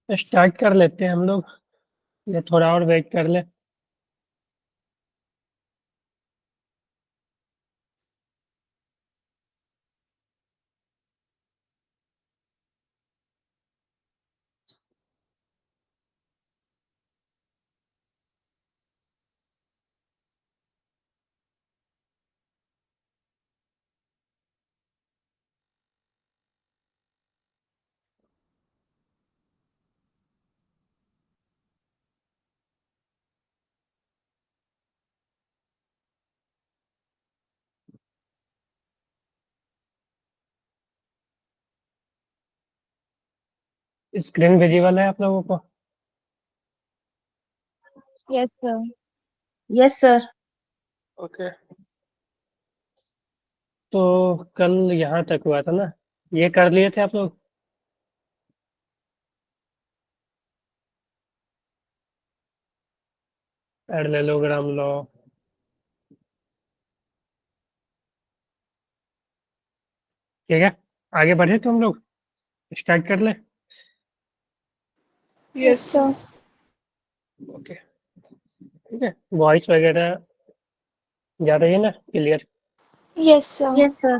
Start कर लेते हैं हम लोग, या थोड़ा और वेट कर ले। स्क्रीन विजिबल है आप लोगों को? Yes sir. Yes sir. Okay. तो कल यहाँ तक हुआ था ना, ये कर लिए थे आप लोग? Parallelogram law. ठीक है, आगे बढ़े तो हम लोग स्टार्ट कर ले। Yes sir. ओके, ठीक है। वॉइस वगैरह जा रही है ना clear? Yes sir. Yes sir.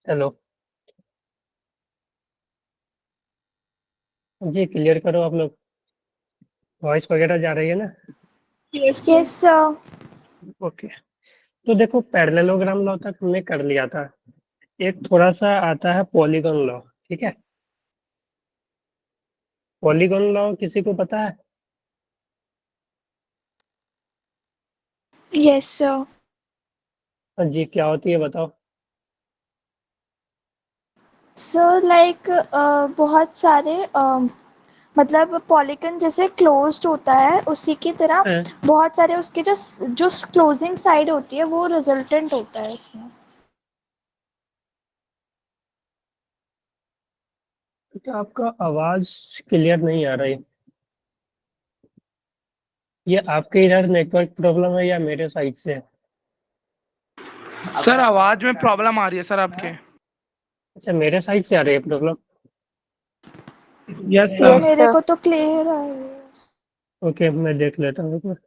Hello जी, क्लियर करो आप लोग। वॉइस वगैरह जा रही है ना? Yes sir. ओके। तो देखो, पैरेललोग्राम लॉ तक हमने कर लिया था। एक थोड़ा सा आता है पॉलीगॉन लॉ, ठीक है। पॉलीगॉन लॉ किसी को पता है? Yes sir. जी, क्या होती है बताओ। सर लाइक बहुत सारे मतलब पॉलीगन जैसे क्लोज्ड होता है उसी की तरह हैं? बहुत सारे उसके जो जो क्लोजिंग साइड होती है वो रिजल्टेंट होता है उसमें। क्या आपका आवाज क्लियर नहीं आ रही? ये आपके इधर नेटवर्क प्रॉब्लम है या मेरे साइड से है? सर आवाज में प्रॉब्लम आ रही है सर आपके। अच्छा, मेरे साइड से आ रही है प्रॉब्लम। Yes yes sir. मेरे सर। को तो क्लियर आ रही है। ओके, मैं देख लेता हूँ एक मिनट।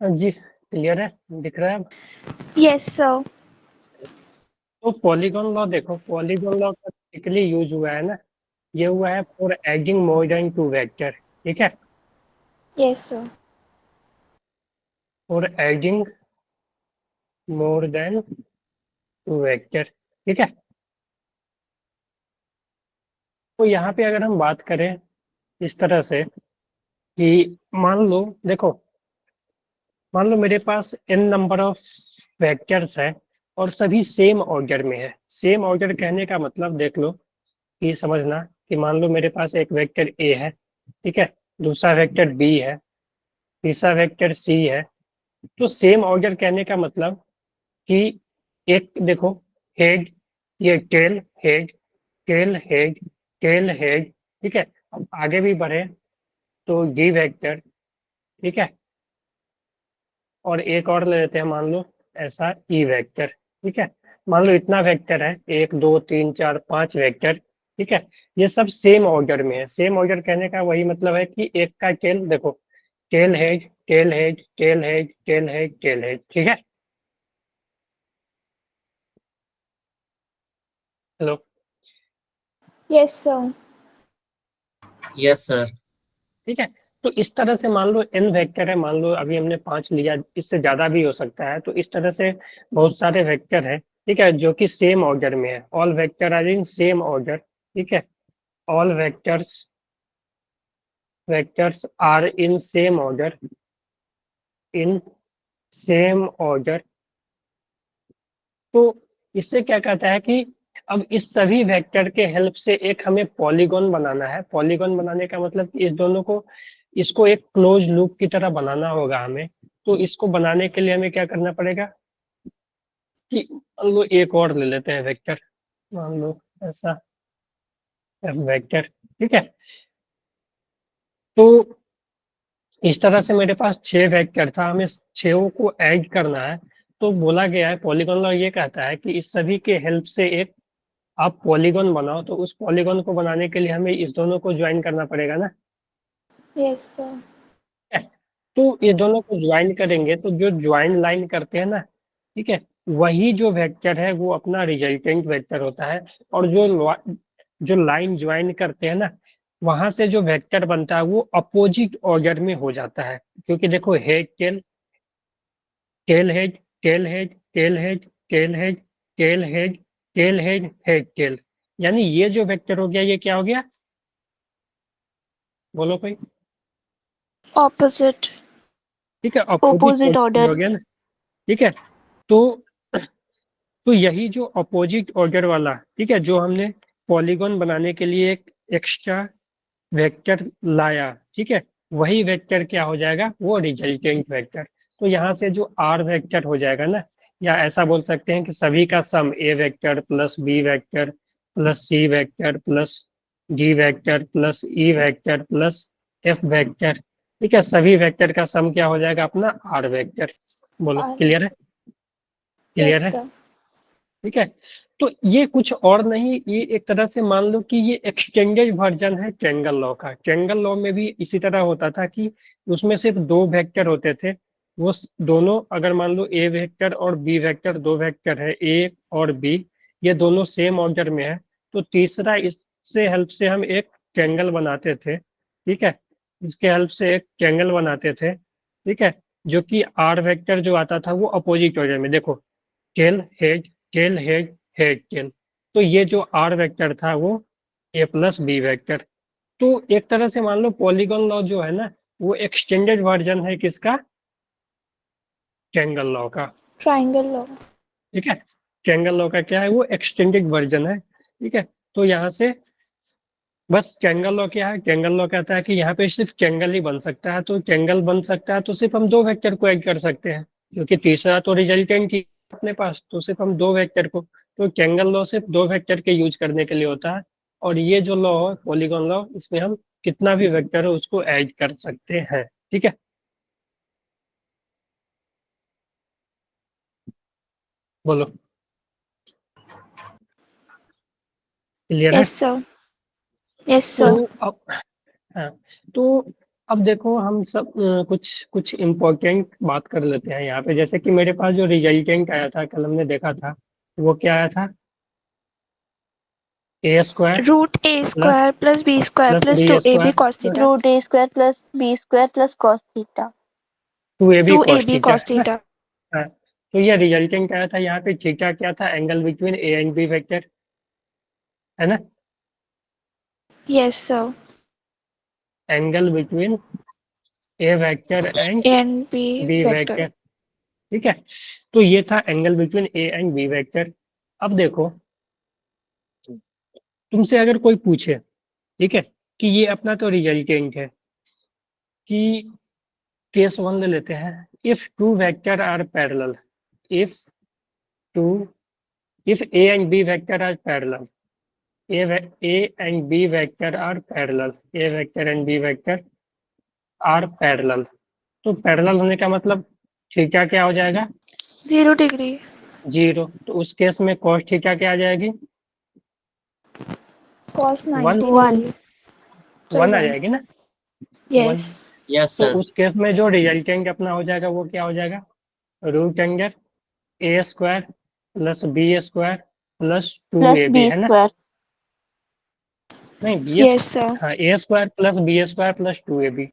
जी, क्लियर है, दिख रहा है अब? Yes sir. तो पॉलीगॉन लॉ देखो, पॉलीगॉन लॉ का टिपिकली यूज हुआ है ना, ये हुआ है for adding more than two vector, ठीक है। Yes sir. For adding more than two vector, ठीक है। तो यहाँ पे अगर हम बात करें इस तरह से कि मान लो देखो, मान लो मेरे पास n नंबर ऑफ वेक्टर्स है और सभी सेम ऑर्डर में है। सेम ऑर्डर कहने का मतलब देख लो कि समझना कि मान लो मेरे पास एक वेक्टर a है, ठीक है, दूसरा वेक्टर b है, तीसरा वेक्टर c है। तो सेम ऑर्डर कहने का मतलब कि एक देखो, हेड, ये tail head, tail head, tail head, ठीक है। अब आगे भी बढ़े तो डी वेक्टर, ठीक है, और एक और ले लेते हैं, मान लो ऐसा ई वेक्टर, ठीक है। मान लो इतना वेक्टर है, 1 2 3 4 5 वेक्टर, ठीक है। ये सब सेम ऑर्डर में है। सेम ऑर्डर कहने का वही मतलब है कि एक का टेल देखो, tail head, tail head, tail head, tail head, tail head, ठीक है। Hello. Yes sir. Yes sir. ठीक है। तो इस तरह से मान लो n वेक्टर है, मान लो अभी हमने 5 लिया, इससे ज्यादा भी हो सकता है। तो इस तरह से बहुत सारे वेक्टर है, ठीक है, जो कि सेम ऑर्डर में है। All vector are in same order, ठीक है। All vectors are in same order, in same order. तो इससे क्या कहता है कि अब इस सभी वेक्टर के हेल्प से एक हमें पॉलीगॉन बनाना है। पॉलीगॉन बनाने का मतलब कि इस दोनों को, इसको एक क्लोज लूप की तरह बनाना होगा हमें। तो इसको बनाने के लिए हमें क्या करना पड़ेगा कि मान लो एक और ले लेते हैं वेक्टर, मान लो ऐसा वेक्टर, ठीक है। तो इस तरह से मेरे पास 6 वेक्टर था, हमें 6 को ऐड करना है। तो बोला गया है, पॉलीगॉन लॉ ये कहता है कि इस सभी के हेल्प से एक आप पॉलीगॉन बनाओ। तो उस पॉलीगॉन को बनाने के लिए हमें इस दोनों को ज्वाइन करना पड़ेगा ना। Yes sir. तो ये दोनों को ज्वाइन करेंगे तो जो ज्वाइन लाइन करते हैं ना, ठीक है, वही जो वेक्टर है वो अपना रिजल्टेंट वेक्टर होता है। और जो लाइन ज्वाइन करते हैं ना, वहां से जो वेक्टर बनता है वो अपोजिट ऑर्डर में हो जाता है। क्योंकि देखो, head tail, tail head, tail head, tail head, tail head, tail head, tail head, head tail, यानी ये जो वेक्टर हो गया ये क्या हो गया, बोलो कोई। ऑपोजिट। ठीक है, अपोजिट Opposite ऑर्डर order. हो गया ना। ठीक है। तो यही जो अपोजिट ऑर्डर वाला, ठीक है, जो हमने पॉलीगॉन बनाने के लिए एक एक्स्ट्रा वेक्टर लाया, ठीक है, वही वेक्टर क्या हो जाएगा, वो रिजल्टेंट वेक्टर। तो यहाँ से जो आर वेक्टर हो जाएगा ना, या ऐसा बोल सकते हैं कि सभी का sum A vector plus B vector plus C vector plus D vector plus E vector plus F vector, ठीक है, सभी वेक्टर का सम क्या हो जाएगा, अपना आर वेक्टर। बोलो, क्लियर है? क्लियर यस है? सर। ठीक है। तो ये कुछ और नहीं, ये एक तरह से मान लो कि ये एक्सटेंडेड वर्जन है ट्रायंगल लॉ का। ट्रायंगल लॉ में भी इसी तरह होता था कि उसमें सिर्फ 2 वेक्टर होते थे। वो दोनों, अगर मान लो ए वेक्टर और बी वेक्टर, 2 वेक्टर है ए और बी, ये दोनों सेम ऑर्डर में है, तो तीसरा इससे हेल्प से हम एक ट्रायंगल बनाते थे, ठीक है, इसके हेल्प से एक ट्रायंगल बनाते थे, ठीक है, जो कि आर वेक्टर जो आता था वो अपोजिट ऑर्डर में। देखो, tail head, tail head, head tail. तो ये जो आर वेक्टर था वो ए प्लस बी वेक्टर। तो एक तरह से मान लो पॉलीगॉन लॉ जो है ना, वो एक्सटेंडेड वर्जन है किसका, ट्रायंगल लॉ का। Triangle law. ठीक है, ट्रायंगल लॉ का क्या है, वो एक्सटेंडेड वर्जन है। ठीक है। तो यहाँ से बस ट्रायंगल लॉ क्या है, ट्रायंगल लॉ कहता है कि यहाँ पे सिर्फ ट्रायंगल ही बन सकता है। तो ट्रायंगल बन सकता है तो सिर्फ हम 2 वेक्टर को ऐड कर सकते हैं, क्योंकि तीसरा तो रिजल्टेंट ही है अपने पास, तो सिर्फ हम 2 वेक्टर को। तो ट्रायंगल लॉ सिर्फ 2 वेक्टर के यूज करने के लिए होता है। और ये जो लॉ है पॉलीगॉन लॉ, इसमें हम कितना भी वेक्टर हो उसको ऐड कर सकते हैं। ठीक है, बोलो, क्लियर है? Yes sir. यस तो सर। अब, हाँ, तो अब देखो हम सब कुछ कुछ इम्पोर्टेंट बात कर लेते हैं यहाँ पे। जैसे कि मेरे पास जो रिजल्टेंट आया था, कल हमने देखा था, वो क्या आया था, A square root A plus square plus B square plus plus B two A B cos square theta. Root a square plus b square plus cos theta. 2ab two A cos B theta, cos है ना? Theta. हाँ। तो ये resultant आया था यहाँ पे, theta क्या था, angle between A and B vector, है ना? Yes, sir. Angle between A vector and A and B B vector. Vector. ठीक है, तो ये था angle between A and B vector. अब देखो, तुमसे अगर कोई पूछे, ठीक है, कि ये अपना तो रिजल्टेंट है, कि केस वन ले लेते हैं, if two vector are parallel, if two if A and B vector are parallel, A and B vector are parallel, A vector and B vector are parallel। तो पैरेलल होने का मतलब theta क्या हो जाएगा? 0 degree. 0। तो उस केस में cos थीटा क्या आ जाएगी? Cos 90 1 degree. 1 आ one. जाएगी ना? 1। Yes. Yes, तो sir. उस केस में जो रिजल्टेंट अपना हो जाएगा वो क्या हो जाएगा? Root under A square plus B square plus two plus A B, B है ना? स्क्वायर। नहीं, बी Yes, sir. हाँ, A square plus B square plus two A B.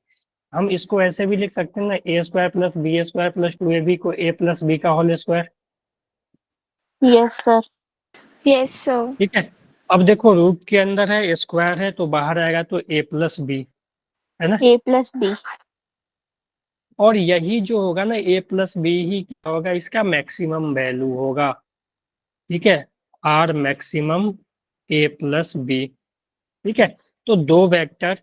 हम इसको ऐसे भी लिख सकते हैं ना, A square plus B square plus two A B को ए प्लस बी का whole square. Yes sir. Yes, sir. ठीक है, अब देखो रूट के अंदर है, स्क्वायर है, तो बाहर आएगा तो ए प्लस बी, है ना? ए प्लस बी। और यही जो होगा ना, ए प्लस बी ही क्या होगा? इसका मैक्सिमम वैल्यू होगा। ठीक है, R maximum A plus B. ठीक है, तो दो वेक्टर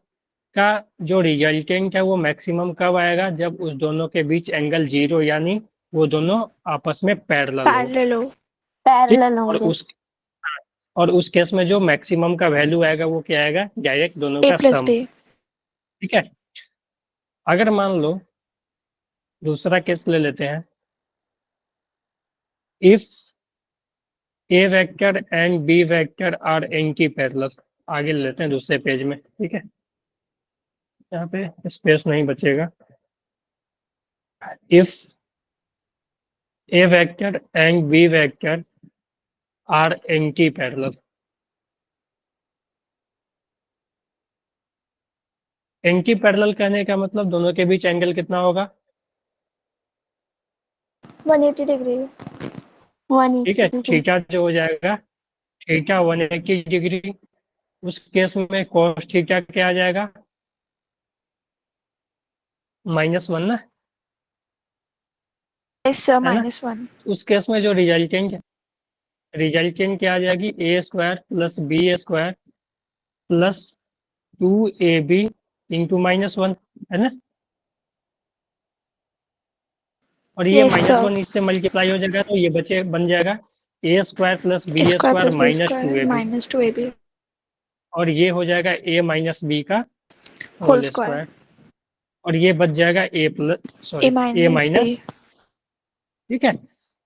का जो रिजल्टेंट है वो मैक्सिमम कब आएगा? जब उस दोनों के बीच एंगल 0, यानी वो दोनों आपस में पैरेलल हो। Parallel हो. ठीक, पैरेलल और होंगे। उस केस में जो मैक्सिमम का वैल्यू आएगा वो क्या आएगा? डायरेक्ट दोनों A का plus सम। B. ठीक है, अगर मान लो दूसरा केस ले लेते हैं, if A vector and B vector are anti parallel. आगे ले लेते हैं दूसरे पेज में। ठीक है, यहाँ पे स्पेस नहीं बचेगा। If A vector and B vector are anti parallel. Anti parallel कहने का मतलब दोनों के बीच एंगल कितना होगा? 180 degree. ठीक है, 180 डिग्री। थीटा जो हो जाएगा, थीटा 180 डिग्री। उस केस में cos थीटा क्या आ जाएगा? -1 ना, Yes, sir. है ना? -1. उस केस में जो रिजल्टेंट क्या आ जाएगी? A square plus B square plus 2ab into -1, है ना? और ये Yes, sir. -1 इससे मल्टीप्लाई हो जाएगा तो ये बन जाएगा A square plus B A square square plus B minus square 2ab। minus 2AB. और ये हो जाएगा ए माइनस बी का Whole होल square. स्क्वायर। और ये बच जाएगा A A minus minus. B. ठीक है,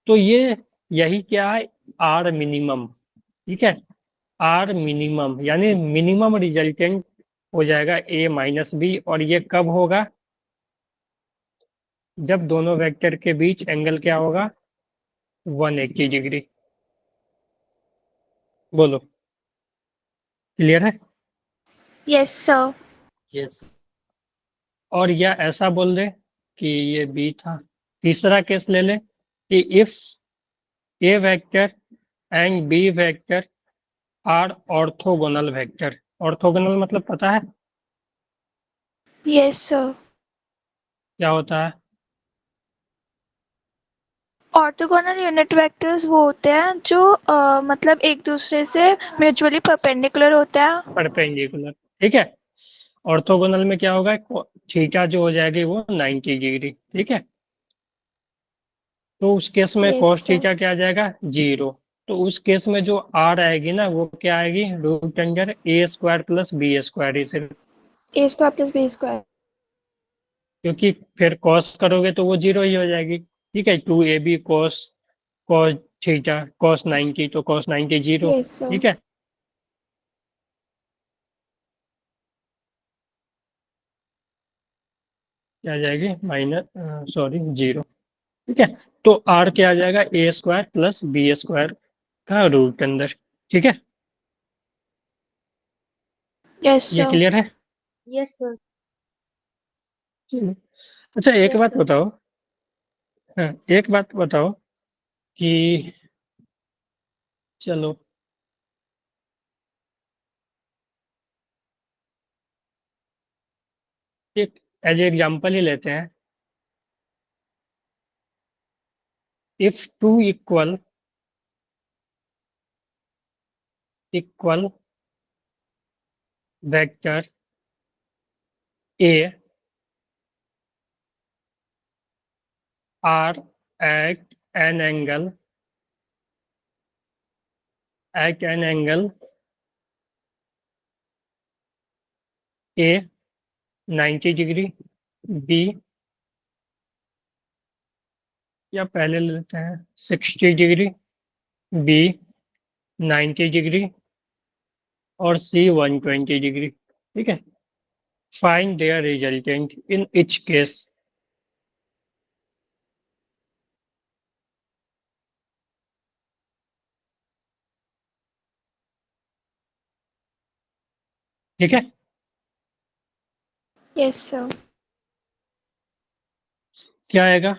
तो ये यही क्या है? R minimum. ठीक है, आर मिनिमम यानी मिनिमम रिजल्टेंट हो जाएगा ए माइनस बी। और ये कब होगा? जब दोनों वेक्टर के बीच एंगल क्या होगा? 180 डिग्री। बोलो, क्लियर है? Yes, sir. Yes. और या ऐसा बोल दे कि ये बी था। तीसरा केस ले ले कि if A vector and B vector are orthogonal vector. Orthogonal मतलब पता है Yes, sir. क्या होता है? ऑर्थोगोनल यूनिट वेक्टर्स वो होते हैं जो मतलब एक दूसरे से म्यूचुअली परपेंडिकुलर होते हैं. परपेंडिकुलर। ठीक है, ऑर्थोगोनल में क्या होगा? थीटा जो हो जाएगी वो 90 डिग्री। ठीक है, तो उस केस में Yes, cos sir. थीटा क्या आ जाएगा? 0। तो उस केस में जो आर आएगी ना वो क्या आएगी? Root under A square plus B square ही सिर्फ। A square plus B square. क्योंकि फिर cos करोगे तो वो 0 ही हो जाएगी। ठीक है, 2ab cos थीटा cos 90, तो cos 90 0। Yes, sir. ठीक है, क्या आ जाएगी? सॉरी 0। ठीक है, तो आर क्या आ जाएगा? A square plus B square का रूट अंदर। ठीक है, Yes, ये sir. क्लियर है? Yes sir. चलो। अच्छा, एक Yes, बात sir. बताओ। हाँ, एक बात बताओ कि चलो एक एज एग्जाम्पल ही लेते हैं। If two equal vector A are at an angle A 90 degree, B या पहले लेते हैं 60 डिग्री, बी 90 डिग्री और सी 120 डिग्री। ठीक है, find their resultant in each case. ठीक है, यस सर। क्या आएगा?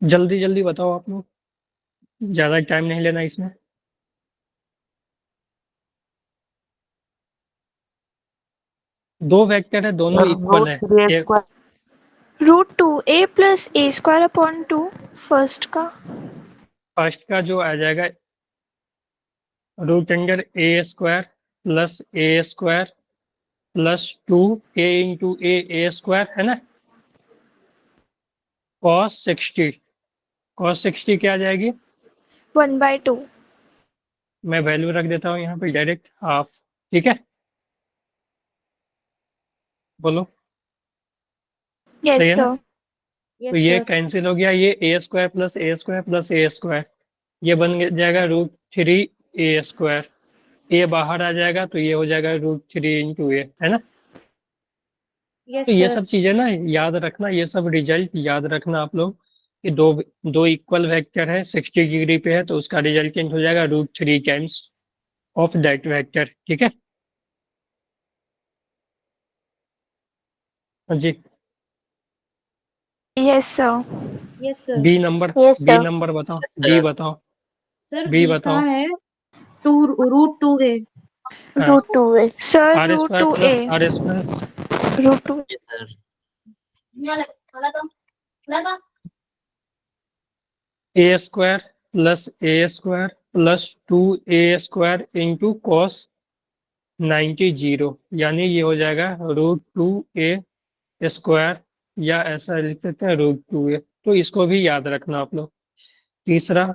जल्दी जल्दी बताओ आप लोग, ज्यादा टाइम नहीं लेना इसमें। दो वेक्टर है, दोनों इक्वल है। √2 a plus a square upon 2 first का। फर्स्ट का जो आ जाएगा root under A square plus 2 a into A square है ना, कॉस 60 क्या आ जाएगी? 1/2। मैं वैल्यू रख देता हूँ यहाँ पे डायरेक्ट हाफ। ठीक है, बोलो सही यस है ना? सर। तो ये कैंसिल हो गया, ये ए स्क्वायर प्लस ए स्क्वायर ये बन जाएगा √3 ए स्क्वायर। ए बाहर आ जाएगा तो ये हो जाएगा √3 इंटू ए, है ना? तो ये सब चीजें ना याद रखना, ये सब रिजल्ट याद रखना आप लोग कि दो दो इक्वल वेक्टर है, 60 डिग्री पे है, तो उसका रिजल्टेंट हो जाएगा √3 टाइम्स ऑफ दैट वेक्टर। ठीक है, हाँ जी। Yes sir. B number Yes, B sir. Number बताओ, Yes, बी sir. बताओ, सर बी बी बताओ। कहाँ है? √2 है। हाँ, √2 है। Sir R square √2 plus a R square √2 Yes, sir. A square plus 2 a square into cos 90 zero, यानी ये हो जाएगा √2 a स्क्वायर, या ऐसा लिख सकते हैं √2 a। तो इसको भी याद रखना आप लोग। तीसरा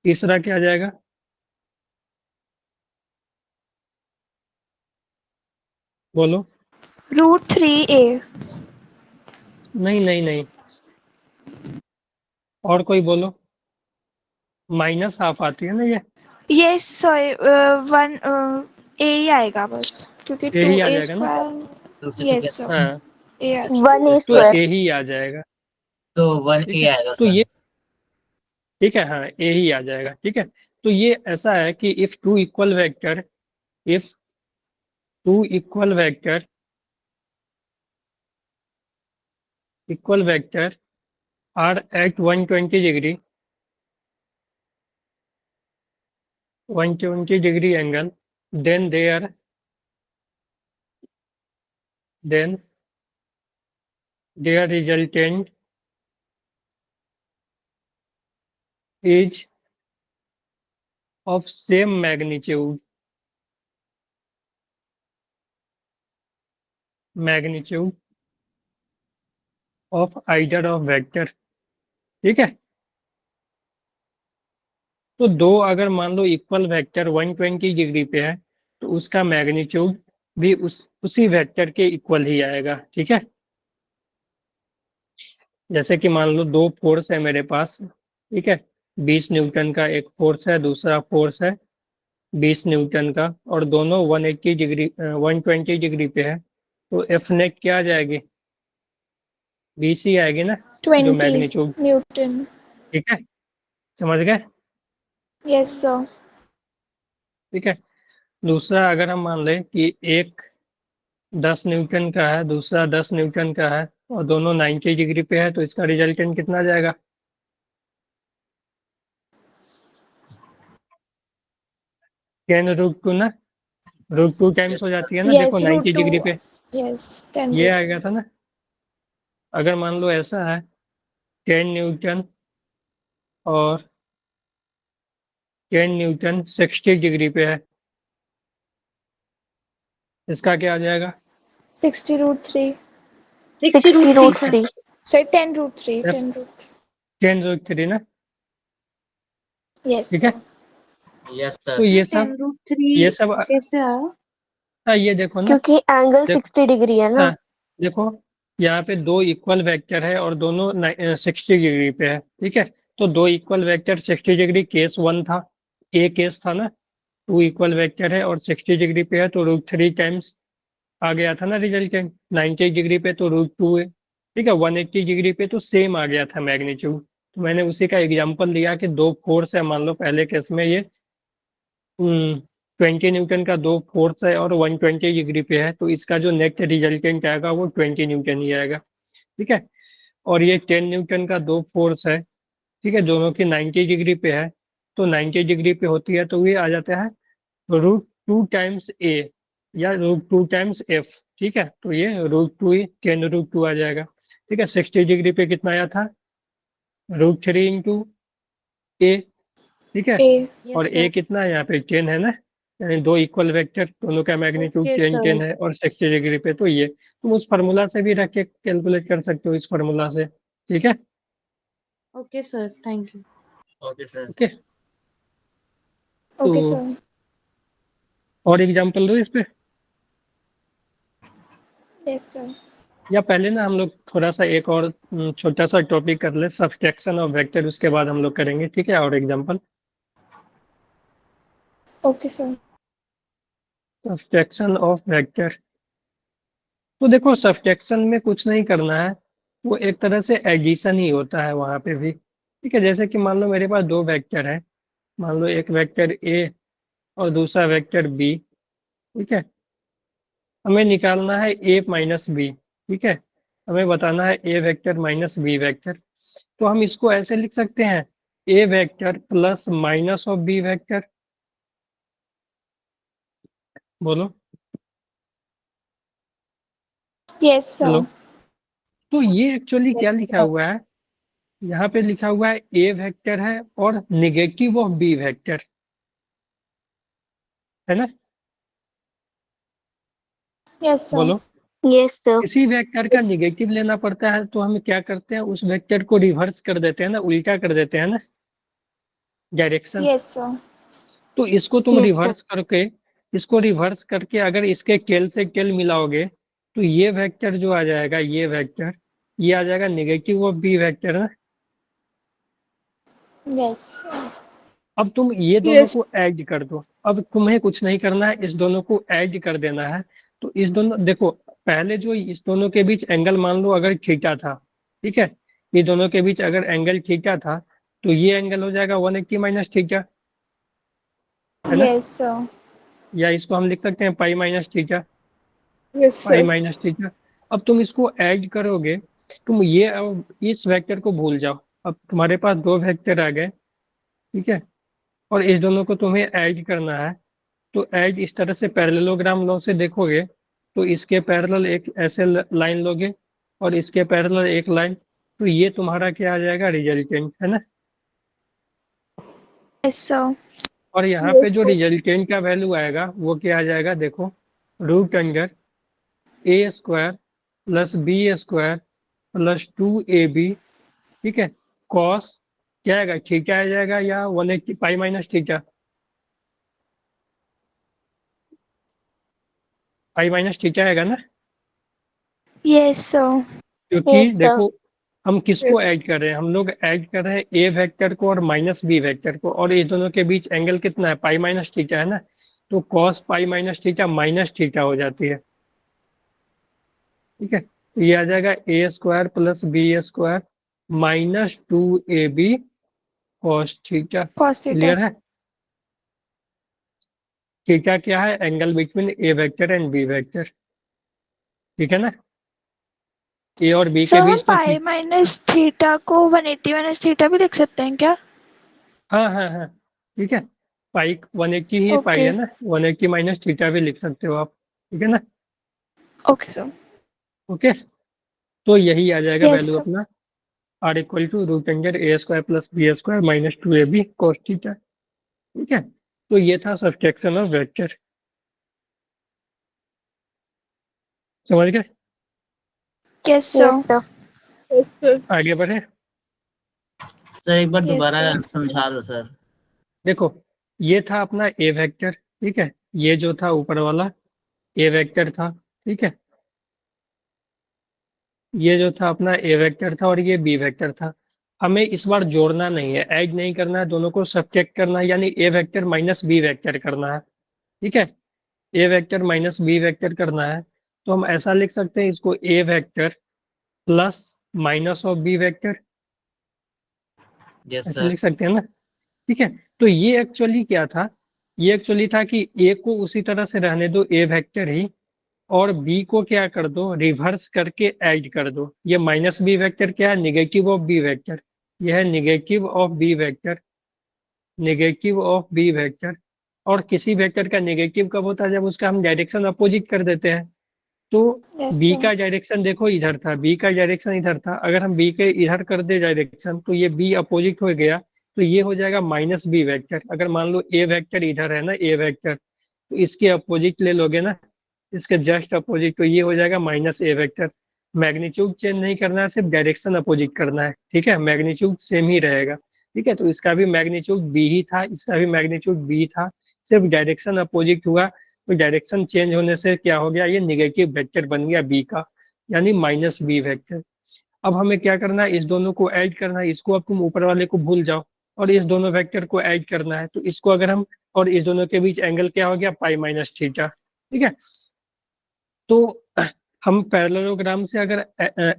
तीसरा क्या आ जाएगा? बोलो। √3a। नहीं नहीं नहीं, और कोई बोलो। माइनस हाफ आती है ना ये, यस सॉरी 1 a ही आएगा बस, क्योंकि यही आ 2a जाएगा ना। स्क्वायर। ठीक है, यस सर हाँ, a आ 1 तो स्क्वायर। ए ही आ जाएगा। तो 1 ठीक ए है, आएगा तो सर। ये ठीक है, हाँ ए ही आ जाएगा। ठीक है, तो ये ऐसा है कि if two equal vector are at 120 degree angle, then then their resultant is of same magnitude of either of vector। ठीक है, तो दो अगर मान लो इक्वल वेक्टर 120 डिग्री पे है, तो उसका मैग्नीट्यूड भी उसी वेक्टर के इक्वल ही आएगा। ठीक है, जैसे कि मान लो दो फोर्स है मेरे पास। ठीक है, 20 न्यूटन का एक फोर्स है, दूसरा फोर्स है 20 न्यूटन का, और दोनों 120 डिग्री पे है, तो एफ नेट क्या आ जाएगी? 20 ही आएगी ना, जो 20 मैग्नीट्यूड। न्यूटन। ठीक है, समझ गए? Yes sir. ठीक है, दूसरा अगर हम मान लें कि एक 10 न्यूटन का है, दूसरा 10 न्यूटन का है, और दोनों 90 डिग्री पे है, तो इसका रिजल्टेंट कितना आ जाएगा? टेन √2 ना, √2 टाइम्स यस हो सर। जाती है ना, देखो यस 90 √2 डिग्री पे। यस 10 ये रूट आ गया था ना। अगर मान लो ऐसा है 10 न्यूटन और 10 न्यूटन 60 डिग्री पे है, इसका क्या आ जाएगा? 60 root 3 60 60 root 3 root sir. 3. Sorry 10 root 3 Yes. 10 root 10 root 3 ना, 3 यस ठीक है। सर Yes, तो sir. ये 10 सब root ये 3 सब कैसे आया? हाँ, ये देखो ना, क्योंकि एंगल देखो 60 डिग्री है ना। हाँ, देखो यहाँ पे दो इक्वल वेक्टर है और दोनों 60 डिग्री पे है, ठीक है। तो दो इक्वल वेक्टर 60 डिग्री केस 1 था, ए केस था ना। टू इक्वल वेक्टर है और 60 डिग्री पे है तो रूट 3 टाइम्स आ गया था ना रिजल्टेंट। 90 डिग्री पे तो रूट 2 है, ठीक है। 180 डिग्री पे तो सेम आ गया था मैग्नीट्यूड। तो मैंने उसी का एग्जांपल लिया कि दो फोर्स है, मान लो पहले केस में ये 20 न्यूटन का दो फोर्स है और 120 डिग्री पे है, तो इसका जो नेट रिजल्टेंट आएगा वो 20 न्यूटन ही आएगा, ठीक है। और ये 10 न्यूटन का दो फोर्स है, ठीक है, दोनों की 90 डिग्री पे है। तो 90 डिग्री पे होती है तो ये आ जाता है रूट 2 टाइम्स ए या रूट 2 टाइम्स एफ, ठीक है। तो ये रूट 2 ही 10 रूट 2 आ जाएगा, ठीक है। 60 डिग्री पे कितना आया था? रूट 3 इंटू ए, ठीक है। ए और Yes ए sir. कितना है यहाँ पे? 10 है ना, यानी दो इक्वल वेक्टर दोनों का मैग्नीट्यूड Okay 10 sir. 10 है और 60 डिग्री पे, तो ये तुम उस फार्मूला से भी रख के कैलकुलेट कर सकते हो, इस फार्मूला से, ठीक है। Okay sir. Thank you. Okay, sir. Okay, okay तो सर और एग्जांपल दो इस पे, यस सर या पहले ना हम लोग थोड़ा सा एक और छोटा सा टॉपिक कर ले, सब्सट्रैक्शन ऑफ वेक्टर, उसके बाद हम लोग करेंगे, ठीक है, और example. Okay sir subtraction of vector, तो देखो सब्सट्रैक्शन में कुछ नहीं करना है, वो एक तरह से एडिशन ही होता है वहां पे भी, ठीक है। जैसे कि मान लो मेरे पास दो वेक्टर है, मान लो एक वेक्टर ए और दूसरा वेक्टर बी, ठीक है। हमें निकालना है ए माइनस बी, ठीक है। हमें बताना है A vector minus B vector. तो हम इसको ऐसे लिख सकते हैं, A vector plus minus of B vector. बोलो, यस हेलो। सर तो ये एक्चुअली क्या लिखा हुआ है? यहाँ पे लिखा हुआ है ए वेक्टर है और निगेटिव ऑफ बी वेक्टर, है ना। यस सर बोलो, यस सर। किसी वेक्टर का निगेटिव लेना पड़ता है तो हम क्या करते हैं, उस वेक्टर को रिवर्स कर देते हैं ना, उल्टा कर देते हैं ना, डायरेक्शन। यस सर तो इसको तुम यस सर। रिवर्स करके, इसको रिवर्स करके अगर इसके टेल से टेल मिलाओगे तो ये वेक्टर जो आ जाएगा, ये वेक्टर, ये आ जाएगा निगेटिव ऑफ बी वेक्टर ना। यस अब तुम ये दोनों यस को ऐड कर दो, अब तुम्हें कुछ नहीं करना है, इस दोनों को ऐड कर देना है। तो इस दोनों, देखो पहले जो इस दोनों के बीच एंगल मान लो अगर थीटा था, ठीक है, ये दोनों के बीच अगर एंगल थीटा था तो ये एंगल हो जाएगा 180 माइनस थीटा, है ना। यस सर या इसको हम लिख सकते हैं पाई माइनस थीटा, यस पाई सर माइनस थीटा। अब तुम इसको ऐड करोगे, तुम ये अब इस वेक्टर को भूल जाओ, अब तुम्हारे पास दो वेक्टर आ गए, ठीक है। और इस दोनों को तुम्हें ऐड करना है, तो ऐड इस तरह से पैरेललोग्राम लॉ से देखोगे तो इसके पैरेलल एक ऐसे लाइन लोगे और इसके पैरेलल एक लाइन, तो ये तुम्हारा क्या आ जाएगा? रिजल्टेंट, है ना। यस सर और यहाँ पे यस जो सर रिजल्टेंट का वैल्यू आएगा वो क्या आ जाएगा? देखो, root under A square plus B square plus 2ab, ठीक है, कॉस क्या आएगा? थीटा आ जाएगा या 180 पाई माइनस थीटा, पाई माइनस थीटा आएगा ना। यस सर क्योंकि यस सर। देखो हम किसको यस ऐड कर रहे हैं, हम लोग ऐड कर रहे हैं ए वेक्टर को और माइनस बी वेक्टर को, और ये दोनों के बीच एंगल कितना है? पाई माइनस थीटा, है ना। तो cos pi minus theta minus theta हो जाती है, ठीक है। तो ये आ जाएगा A square plus B square minus 2ab cos theta. Cos theta clear है? थीटा क्या है? Angle between A vector and B vector, ठीक है ना। ए और बी के सर हम बीच तो पाई माइनस थीटा को 180 माइनस थीटा भी लिख सकते हैं क्या हाँ हाँ हाँ, ठीक है। पाई 180 ही पाई ओके है ना, 180 माइनस थीटा भी लिख सकते हो आप, ठीक है ना। Okay sir. ओके, तो यही आ जाएगा यस वैल्यू सर। अपना r equal to root under A square plus B square minus 2ab cos theta. ठीक है, तो ये था सब्ट्रैक्शन ऑफ वेक्टर। समझ गए? Yes sir. आगे बढ़े। सर एक बार यस दोबारा सर। समझा दो सर। देखो, ये था अपना ए वेक्टर। ठीक है, ये जो था ऊपर वाला ए वेक्टर था। ठीक है, ये जो था अपना ए वेक्टर था और ये बी वेक्टर था। हमें इस बार जोड़ना नहीं है, ऐड नहीं करना है, दोनों को सब्ट्रैक्ट करना है, यानी A vector minus B vector करना है। ठीक है, A vector minus B vector करना है, तो हम ऐसा लिख सकते हैं इसको, A vector plus minus of B vector, yes ऐसे सर। लिख सकते हैं ना। ठीक है, तो ये एक्चुअली क्या था, ये एक्चुअली था कि ए को उसी तरह से रहने दो ए वेक्टर ही, और बी को क्या कर दो, रिवर्स करके ऐड कर दो। ये माइनस बी वेक्टर क्या है, निगेटिव ऑफ बी वेक्टर। यह है negative of B vector, negative of B vector. और किसी वेक्टर का निगेटिव कब होता है, जब उसका हम डायरेक्शन अपोजिट कर देते हैं। तो यस बी सर। का डायरेक्शन देखो इधर था, बी का डायरेक्शन इधर था, अगर हम बी के इधर कर दे डायरेक्शन तो ये बी अपोजिट हो गया, तो ये हो जाएगा माइनस बी वेक्टर। अगर मान लो ए वेक्टर इधर है ना, ए वेक्टर, तो इसके अपोजिट ले लोगे ना, इसके जस्ट अपोजिट, तो ये हो जाएगा माइनस ए वेक्टर। मैग्नीट्यूड चेंज नहीं करना है, सिर्फ डायरेक्शन अपोजिट करना है। ठीक है, मैग्नीट्यूड सेम ही रहेगा। ठीक है, तो इसका भी मैग्नीट्यूड बी ही था, इसका भी मैग्नीट्यूड बी था, सिर्फ डायरेक्शन अपोजिट हुआ। तो डायरेक्शन चेंज होने से क्या हो गया, ये निगेटिव वेक्टर बन गया बी का, यानी माइनस बी वेक्टर। अब हमें क्या करना है, इस दोनों को ऐड करना है। इसको अब तुम ऊपर वाले को भूल जाओ और इस दोनों वेक्टर को ऐड करना है। तो इसको अगर हम, और इस दोनों के बीच एंगल क्या हो गया, पाई माइनस थीटा। ठीक है, तो हम पैरेललोग्राम से अगर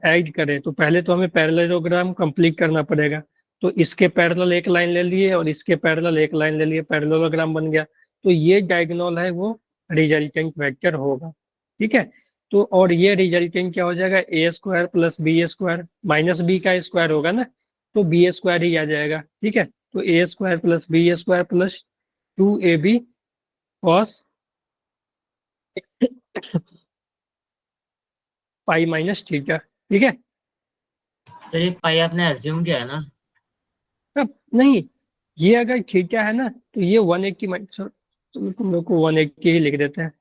ऐड करें तो पहले तो हमें पैरेललोग्राम कंप्लीट करना पड़ेगा। तो इसके पैरेलल एक लाइन ले लिए और इसके पैरेलल एक लाइन ले लिए, पैरेललोग्राम बन गया। तो ये डायगोनल है वो रिजल्टेंट वेक्टर होगा। ठीक है, तो और ये रिजल्टेंट क्या हो जाएगा, A square plus B square, minus B का स्क्वायर होगा ना, तो बी स्क्वायर ही आ जाएगा। ठीक है, तो A square plus B square plus 2ab cos pi minus theta. ठीक है, सर ये पाई आपने अज्यूम किया है ना? अब नहीं, ये अगर थीटा है ना तो ये 180 माइनस, तुम लोग को 180 ही लिख देते हैं,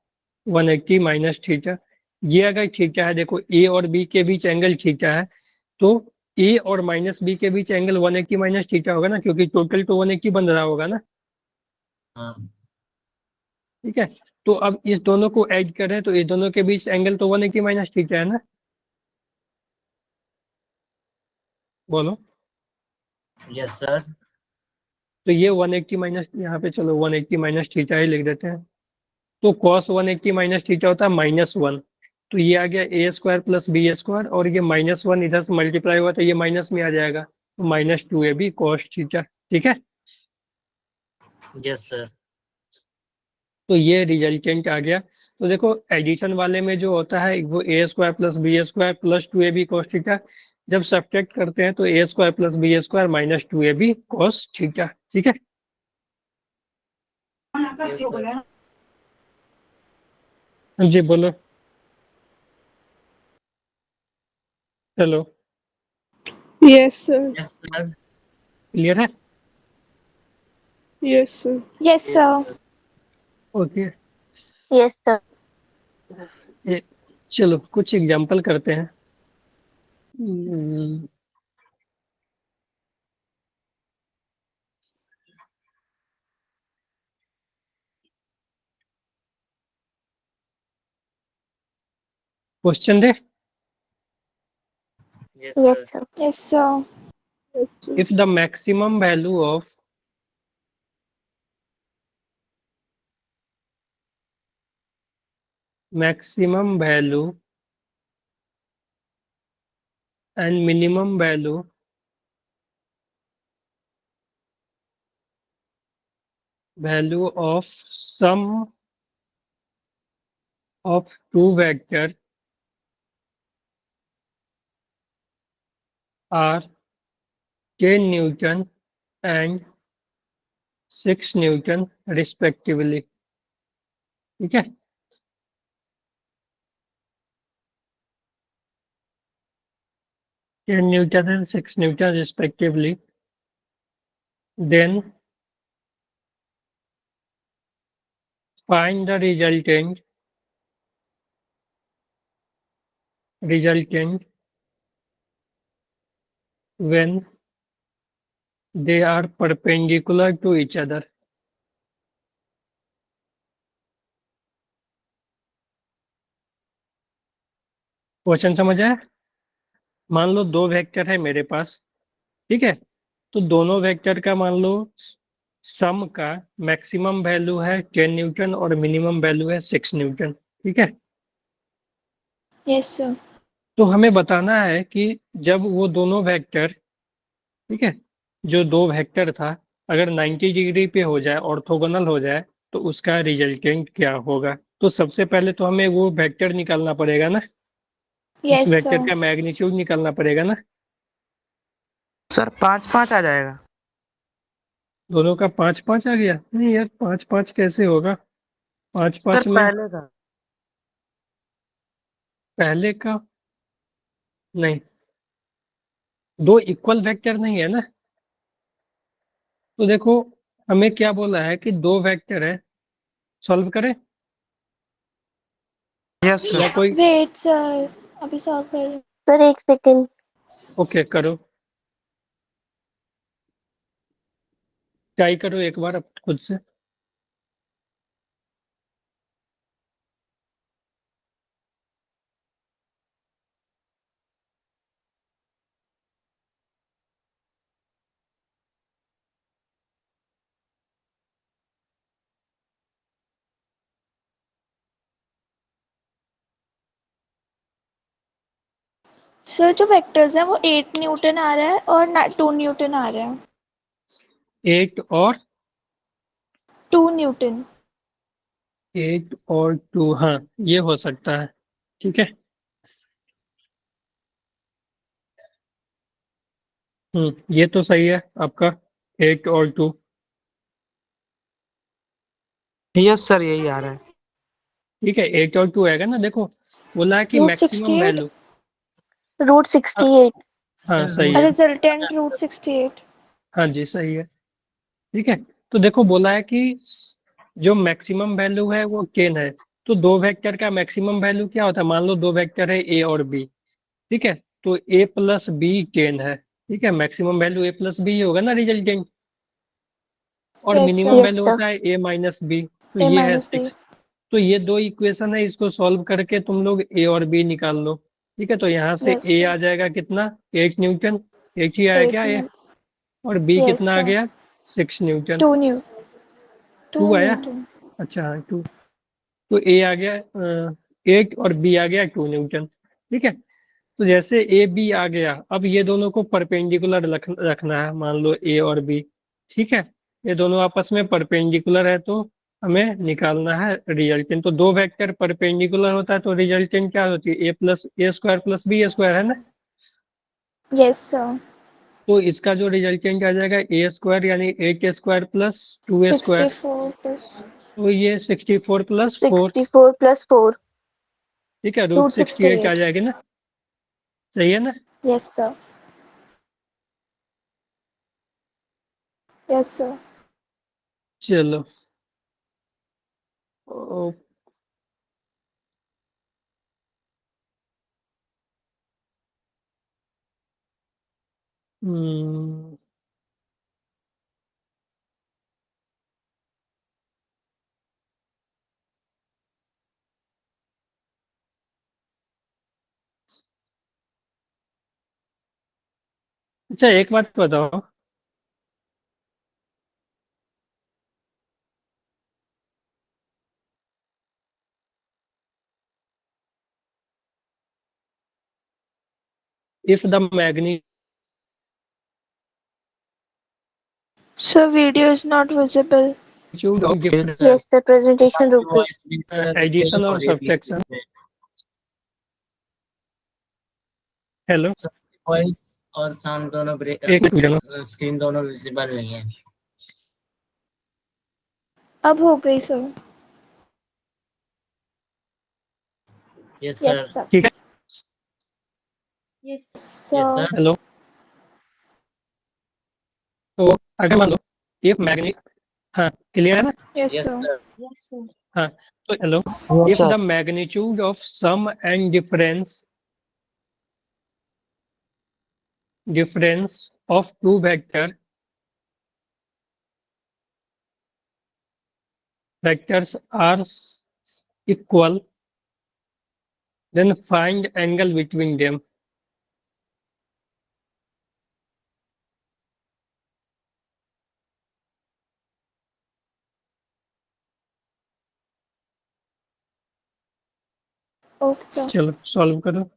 180 माइनस थीटा। ये अगर थीटा है, देखो ए और बी के बीच एंगल थीटा है, तो ए और माइनस बी के बीच एंगल 180 माइनस थीटा होगा ना, क्योंकि टोटल तो 180 बन रहा होगा ना। हाँ। ठीक है, तो अब इस दोनों को ऐड करें तो इस दोनों के बीच एंगल तो 180 माइनस थीटा है ना। बोलो, यस सर। तो ये 180 माइनस, यहाँ पे चलो 180 माइनस थीटा ही लिख देते हैं। तो cos 180 माइनस थीटा होता है -1। तो ये आ गया ए स्क्वायर प्लस बी स्क्वायर, और ये -1 इधर से मल्टीप्लाई हुआ तो ये माइनस में आ जाएगा, तो -2ab cos थीटा। ठीक है, यस सर। तो ये रिजल्टेंट आ गया। तो देखो, एडिशन वाले में जो होता है वो A square plus B square plus 2ab cos theta, जब सब्ट्रैक्ट करते हैं तो A square plus B square minus 2ab cos theta. ठीक है, यस सर। जी बोलो, चलो, Yes, sir. Yes sir. Clear है? Yes, sir. Yes sir. Okay, Yes, sir. चलो कुछ एग्जांपल करते हैं। क्वेश्चन दे। Yes Yes, sir. sir. Yes sir. Yes, sir. If the maximum value of maximum value and minimum value of sum of two vector are 10 Newton and 6 Newton respectively। ठीक है, 10 Newton and 6 Newton respectively, then find the resultant when they are perpendicular to each other. Question समझ आया? मान लो दो vector है मेरे पास, ठीक है, तो दोनों वेक्टर का मान लो सम का मैक्सिमम वैल्यू है 10 न्यूटन और मिनिमम वैल्यू है 6 न्यूटन, ठीक है। Yes sir. तो हमें बताना है कि जब वो दोनों वेक्टर, ठीक है, जो दो वेक्टर था अगर 90 डिग्री पे हो जाए, ऑर्थोगोनल हो जाए, तो उसका रिजल्टेंट क्या होगा। तो सबसे पहले तो हमें वो वेक्टर निकालना पड़ेगा ना, उस यस वेक्टर सर। का मैग्नीट्यूड निकालना पड़ेगा ना। सर 5-5 आ जाएगा। दोनों का 5-5 आ गया? नहीं यार, 5-5 कैसे होगा? 5-5 सर में पहले का। पहले का नहीं, दो इक्वल वेक्टर नहीं है ना। तो देखो, हमें क्या बोला है कि दो वेक्टर है, सॉल्व करें यस या सर। कोई? वेट सर, अभी सॉल्व कर रही हूँ। सर एक सेकेंड। ओके, करो, ट्राई करो एक बार अब खुद से। सर जो वेक्टर्स हैं वो 8 न्यूटन आ रहा है और 2 न्यूटन आ रहा है। 8 और 2 न्यूटन। 8 और 2, हाँ ये हो सकता है, ठीक है। ये तो सही है आपका, 8 और 2। यस सर, यही आ रहा है। ठीक है, 8 और 2 आएगा ना। देखो बोला है कि रूट मैक्सिमम 68। Value, root 68। हाँ सर सही रूट है, रिजल्टेंट रूट 68। हाँ जी सही है, ठीक है। तो देखो बोला है कि जो मैक्सिमम वैल्यू है वो 10 है। तो दो वेक्टर का मैक्सिमम वैल्यू क्या होता है? मान लो दो वेक्टर है ए और बी, ठीक है, तो ए प्लस बी 10 है, ठीक है, मैक्सिमम वैल्यू ए प्लस बी होगा ना रिजल्टेंट, और yes minimum sir. Yes value sir. होता है ए माइनस बी, तो ए ये है माइनस बी। 6। तो ये दो इक्वेशन है, इसको सॉल्व करके तुम लोग ए और बी निकाल लो, ठीक है। तो यहाँ से यस ए सर। आ जाएगा कितना, 8 न्यूटन, एक ही आया 8 क्या ए, न्यूटन। और बी यस कितना आ सर। गया, 6 न्यूटन। 2 2 आया, न्यूटन। अच्छा हाँ 2। तो ए आ गया 8 और बी आ गया 2 न्यूटन, ठीक है। तो जैसे ए बी आ गया, अब ये दोनों को परपेंडिकुलर रखना है, मान लो ए और बी, ठीक है, ये दोनों आपस में परपेंडिकुलर है, तो हमें निकालना है रिजल्टेंट। तो दो वेक्टर परपेंडिकुलर होता है तो रिजल्टेंट क्या होती है, ए प्लस ए स्क्वायर प्लस बी स्क्वायर, है ना। Yes sir. तो इसका जो रिजल्टेंट आ जाएगा ए स्क्वायर, यानी 8 स्क्वायर प्लस 2 स्क्वायर, 64 प्लस तो ये 64 प्लस 4, 64 + 4। ठीक है, रूट रूट 68 आ 68। जाएगी ना, सही है ना। Yes sir. Yes sir. चलो ओ, हम्म, अच्छा एक बात बताओ, if the magnitude Sir, video is not visible. of yes different sir. Yes sir, presentation आपकी रुक गई। वॉइस भी सर addition और हो रही है बीच subtraction, बीच में। हेलो, सर वॉइस और साउंड दोनों एक मिनट, स्क्रीन दोनों विजिबल नहीं है। अब हो गई sir. Yes yes sir. Sir. ठीक है। Yes, sir. Yes, sir sir. Hello. तो अगर मान लो इफ मैग्नी हाँ क्लियर है ना? Yes Yes, sir sir. Yes, sir. हाँ तो hello, Yes, if sir. The magnitude of sum and difference of two vectors are equal, then find angle between them. Okay sir चलो solve करो।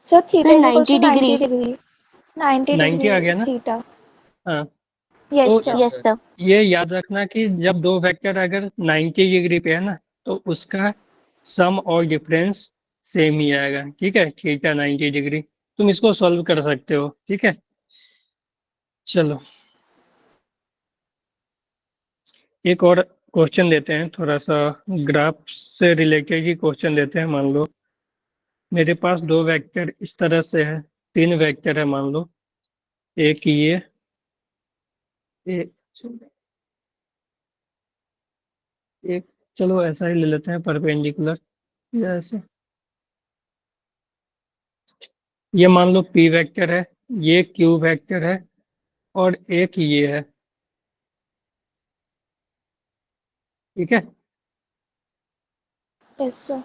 Sir theta is equal 90 to 90 degree. Degree 90 90 आ गया degree ना? Theta हाँ yes तो sir Yes, sir. sir. ये याद रखना कि जब दो वेक्टर अगर 90 डिग्री पे है ना तो उसका सम और डिफरेंस सेम ही आएगा। ठीक है, थीटा 90 डिग्री। तुम इसको सॉल्व कर सकते हो। ठीक है, चलो एक और क्वेश्चन देते हैं, थोड़ा सा ग्राफ से रिलेटेड ही क्वेश्चन देते हैं। मान लो मेरे पास दो वेक्टर इस तरह से है, तीन वेक्टर है मान लो। एक ये एक एक चलो ऐसा ही ले लेते हैं, परपेंडिकुलर या ऐसे। ये मान लो पी वेक्टर है, ये क्यू वेक्टर है, और एक ये है। ठीक है, यस सर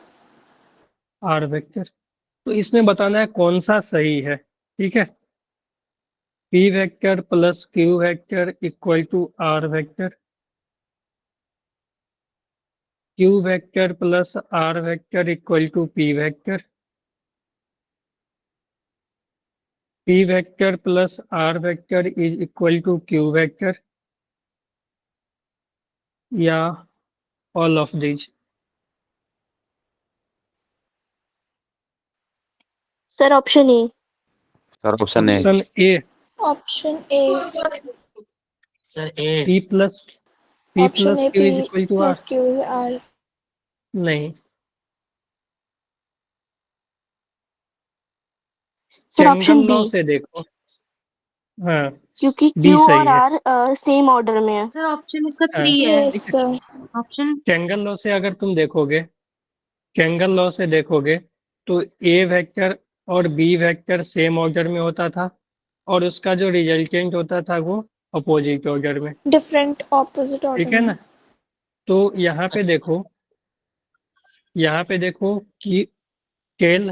आर वेक्टर। तो इसमें बताना है कौन सा सही है। ठीक है, P vector plus Q vector equal to R vector, Q vector plus R vector equal to P vector, P vector plus R vector is equal to Q vector, या all of these. Sir, option A. Sir option A. Option A option A Sir, A. P option plus A Q P is equal to R. Plus Q R नहीं, Sir, केंगल option law B. से देखो। हाँ, क्योंकि B Q और सही है। R same order में है. Sir, option इसका हाँ 3 है. यस ठीक है, सर Option केंगल लॉ से अगर तुम देखोगे, केंगल लॉ से देखोगे तो ए वेक्टर और बी वेक्टर सेम ऑर्डर में होता था, और उसका जो रिजल्टेंट होता था वो अपोजिट ऑर्डर में। डिफरेंट ऑपोजिट ठीक ऑर्डर है में ना? तो यहाँ पे अच्छा. देखो, यहाँ पे देखो कि टेल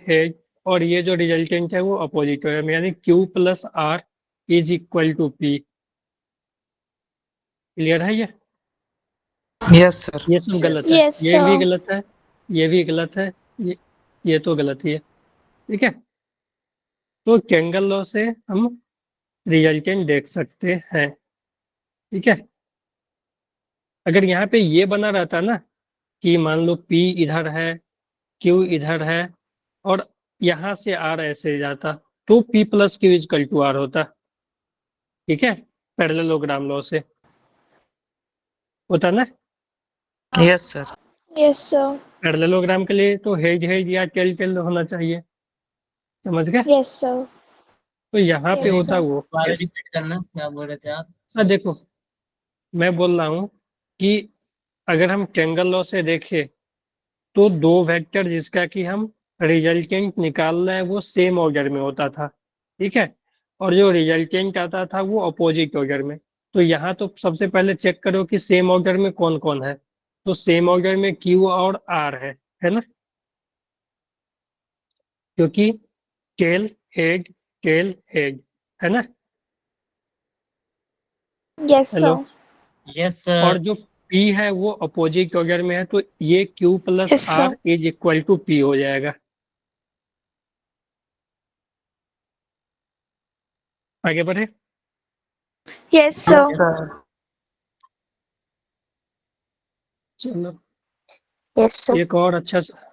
हेड और ये जो रिजल्टेंट है वो अपोजिट ऑर्डर में, यानी Q plus R is equal to P. Clear है ये? Yes, sir. ये सब गलत Yes. है, यस ये भी सर गलत है, ये भी गलत है, ये तो गलत ही है। ठीक है, तो केंगल लॉ से हम रिजल्टेंट देख सकते हैं। ठीक है, अगर यहाँ पे ये बना रहता ना कि मान लो P इधर है, Q इधर है, और यहाँ से R ऐसे जाता, तो P plus Q is equal to R होता। ठीक है, पैरेललोग्राम लॉ से होता ना। Yes, sir. Yes sir parallelogram के लिए तो हेड हेड या टेल टेल होना चाहिए। समझ गए? यस सर तो यहाँ पे यस होता सर वो। दोबारा यस, रिपीट करना, क्या बोल रहे थे आप? देखो मैं बोल रहा हूँ कि अगर हम केंगल लॉ से देखें तो दो वेक्टर जिसका कि हम रिजल्टेंट निकाल रहे हैं वो सेम ऑर्डर में होता था। ठीक है, और जो रिजल्टेंट आता था वो अपोजिट ऑर्डर में। तो यहाँ तो सबसे पहले चेक करो कि सेम ऑर्डर में कौन कौन है। तो सेम ऑर्डर में क्यू और आर है ना? क्योंकि टेल हेड है ना? यस हेलो, सर Yes, और sir. जो P है वो अपोजिट ऑर्डर में है, तो ये Q plus Yes, sir. R is equal to P हो जाएगा। आगे बढ़े। Yes, sir. सर चलो Yes, sir. एक और अच्छा सा